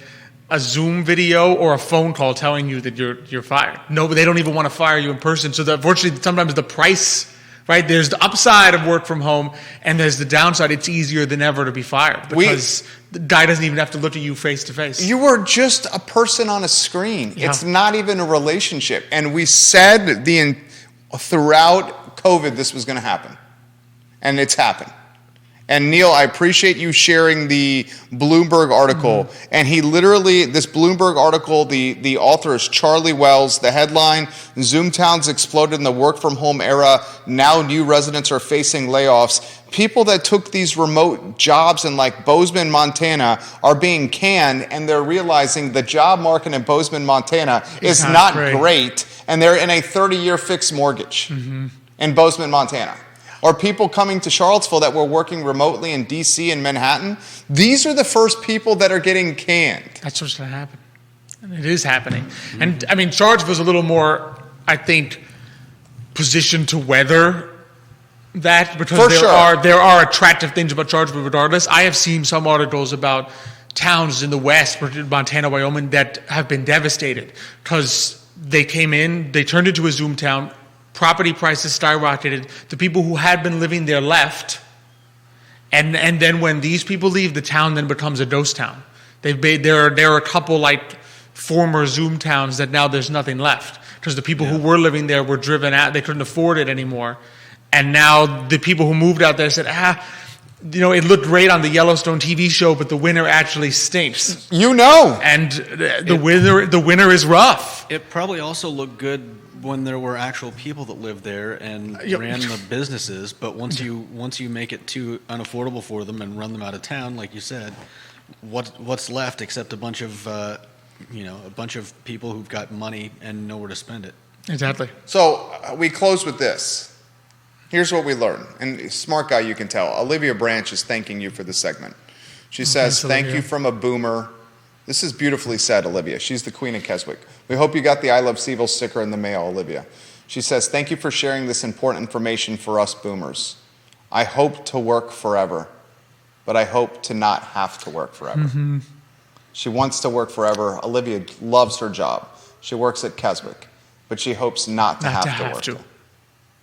a Zoom video or a phone call telling you that you're fired. No, but they don't even want to fire you in person. So unfortunately, sometimes the price, right? There's the upside of work from home, and there's the downside. It's easier than ever to be fired because the guy doesn't even have to look at you face to face. You were just a person on a screen. Yeah. It's not even a relationship. And we said throughout COVID this was going to happen, and it's happened. And Neil, I appreciate you sharing the Bloomberg article. Mm-hmm. And he literally, this Bloomberg article, the author is Charlie Wells. The headline, Zoom towns exploded in the work from home era. Now new residents are facing layoffs. People that took these remote jobs in like Bozeman, Montana are being canned, and they're realizing the job market in Bozeman, Montana is not great. And they're in a 30-year fixed mortgage in Bozeman, Montana. Or people coming to Charlottesville that were working remotely in D.C. and Manhattan. These are the first people that are getting canned. That's what's going to happen. And it is happening. Mm-hmm. And, I mean, Charlottesville's a little more, I think, positioned to weather that because there are attractive things about Charlottesville regardless. I have seen some articles about towns in the West, Montana, Wyoming, that have been devastated because they came in, they turned into a Zoom town, property prices skyrocketed. The people who had been living there left. And then when these people leave, the town then becomes a ghost town. There are a couple like former Zoom towns that now there's nothing left. Because the people who were living there were driven out. They couldn't afford it anymore. And now the people who moved out there said, it looked great on the Yellowstone TV show, but the winter actually stinks. You know. And the winter is rough. It probably also looked good when there were actual people that lived there and ran the businesses, but once you make it too unaffordable for them and run them out of town, like you said, what's left except a bunch of people who've got money and nowhere to spend it? Exactly. So we close with this. Here's what we learned, and smart guy, you can tell. Olivia Branch is thanking you for this segment. She says, "Thank you from a boomer." This is beautifully said, Olivia. She's the queen of Keswick. We hope you got the I Love CVille sticker in the mail, Olivia. She says, "Thank you for sharing this important information for us boomers. I hope to work forever, but I hope to not have to work forever." Mm-hmm. She wants to work forever. Olivia loves her job. She works at Keswick, but she hopes not to have to work.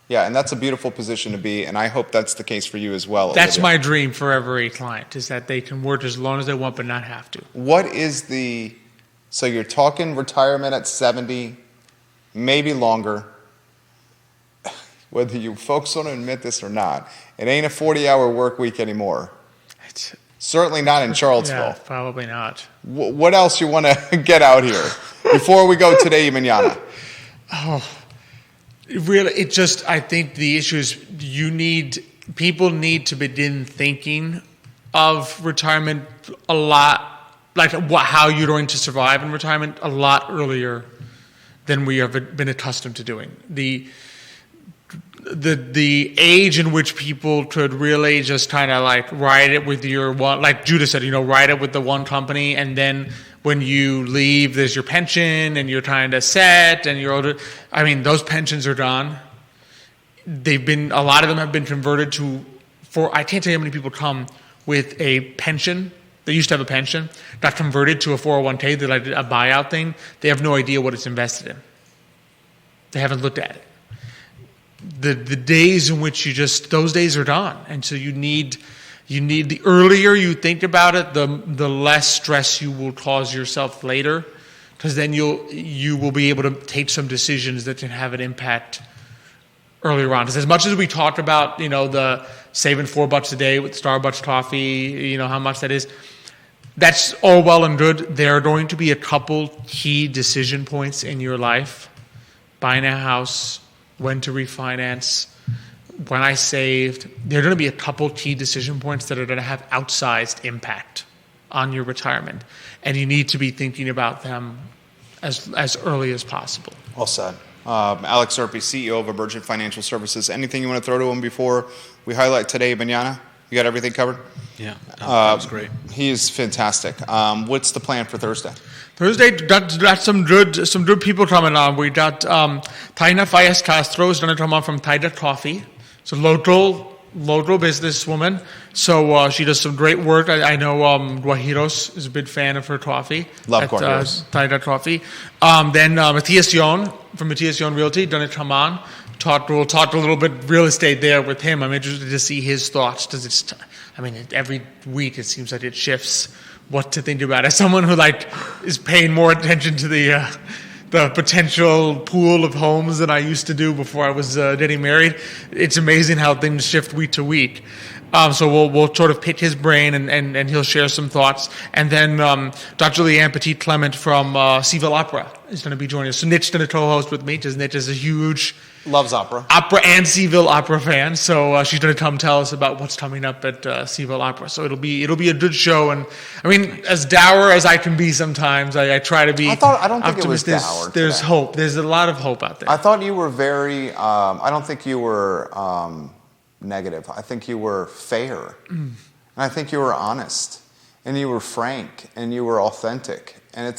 Yeah, and that's a beautiful position to be, and I hope that's the case for you as well, That's Olivia. my dream for every client, is that they can work as long as they want but not have to. What is so you're talking retirement at 70, maybe longer. Whether you folks want to admit this or not, it ain't a 40-hour work week anymore. It's certainly not in Charlottesville. Yeah, probably not. What else you want to get out here before we go today, Mañana? Oh, I think the issue is people need to begin thinking of retirement a lot, like how you're going to survive in retirement a lot earlier than we have been accustomed to doing. The age in which people could really just kind of like ride it with your one, like Judah said, ride it with the one company, and then when you leave, there's your pension, and you're trying to set, and you're older. I mean, those pensions are gone. A lot of them have been converted I can't tell you how many people come with a pension. They used to have a pension, got converted to a 401k, they're like a buyout thing. They have no idea what it's invested in. They haven't looked at it. The days in which those days are gone. And so you need the earlier you think about it, the less stress you will cause yourself later, because then you will be able to take some decisions that can have an impact earlier on. Because as much as we talked about, the saving $4 a day with Starbucks coffee, how much that is, that's all well and good. There are going to be a couple key decision points in your life: buying a house, when to refinance, when I saved. There are going to be a couple key decision points that are going to have outsized impact on your retirement, and you need to be thinking about them as early as possible. Well said. Alex Urpí, CEO of Emergent Financial Services. Anything you want to throw to him before we highlight today, Mañana? You got everything covered? Yeah, that was great. He is fantastic. What's the plan for Thursday? Thursday, got some good people coming on. We got Taina Fayez Castro is going to come on from Taida Coffee. It's a local businesswoman. So she does some great work. I know Guajiros is a big fan of her coffee. Love Guajiros. Taida Coffee. Then Matias Yon from Matias Yon Realty going to come on. We'll talk a little bit real estate there with him. I'm interested to see his thoughts, because every week it seems like it shifts what to think about. As someone who is paying more attention to the potential pool of homes than I used to do before I was getting married, it's amazing how things shift week to week. So we'll sort of pick his brain, and he'll share some thoughts. And then Dr. Leanne Petit-Clement from CVille Opera is going to be joining us. So Nick's going to co-host with me, because Nick is a huge loves opera and CVille Opera fan. So she's going to come tell us about what's coming up at CVille Opera. So it'll be a good show. And I mean, as dour as I can be sometimes, I try to be. I don't think it was dour. There's hope. There's a lot of hope out there. I thought you were very. I don't think you were negative. I think you were fair, and I think you were honest, and you were frank, and you were authentic. And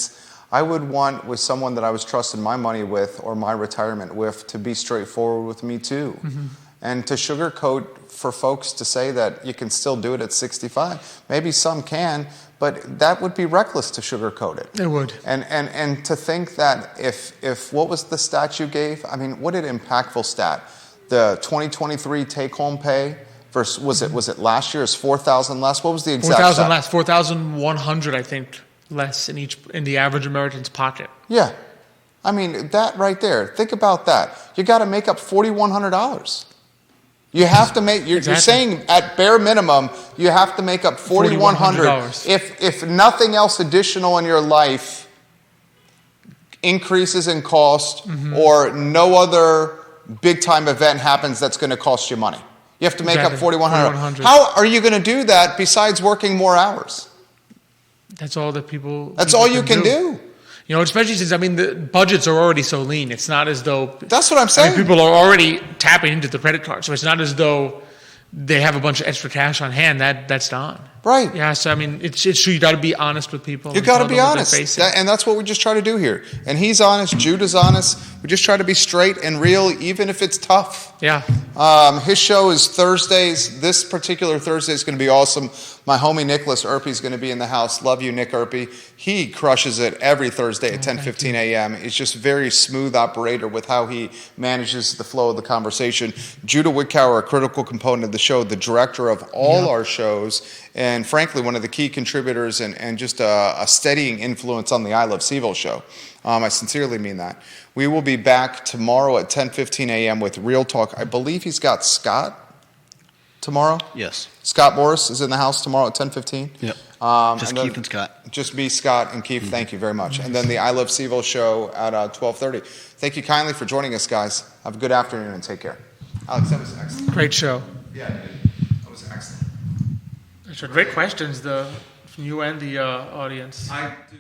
I would want, with someone that I was trusting my money with or my retirement with, to be straightforward with me too. Mm-hmm. And to sugarcoat for folks to say that you can still do it at 65. Maybe some can, but that would be reckless to sugarcoat it. It would. And to think that if what was the stat you gave? I mean, what an impactful stat. The 2023 take-home pay versus, was it last year? Is 4,000 less? What was the exact 4,000 less. 4,100, I think, less in the average American's pocket. Yeah. I mean, that right there. Think about that. You got to make up $4,100. You have to make. You're saying at bare minimum you have to make up $4,100. If nothing else additional in your life increases in cost, or no other big time event happens that's going to cost you money. You have to make up $4,100. How are you going to do that besides working more hours? That's all that people. That's all you can do. Especially since, the budgets are already so lean. It's not as though. That's what I'm saying. People are already tapping into the credit card. So it's not as though they have a bunch of extra cash on hand. That's gone. Right. Yeah, so it's true. You got to be honest with people. You got to be honest. And that's what we just try to do here. And he's honest. Judah's honest. We just try to be straight and real, even if it's tough. Yeah. His show is Thursdays. This particular Thursday is going to be awesome. My homie Nicholas Urpí is going to be in the house. Love you, Nick Urpí. He crushes it every Thursday at 10:15 a.m. He's just a very smooth operator with how he manages the flow of the conversation. Judah Wickower, a critical component of the show, the director of all our shows, and frankly, one of the key contributors and just a steadying influence on the I Love CVille show. I sincerely mean that. We will be back tomorrow at 10:15 a.m. with Real Talk. I believe he's got Scott tomorrow. Yes. Scott Morris is in the house tomorrow at 10:15. Yep. Just and then- Keith and Scott. Just me, Scott, and Keith. Thank you very much. And then the I Love CVille show at 12:30. Thank you kindly for joining us, guys. Have a good afternoon and take care. Alex, that was excellent. Great show. Yeah, that was excellent. Great questions, from you and the audience. I do.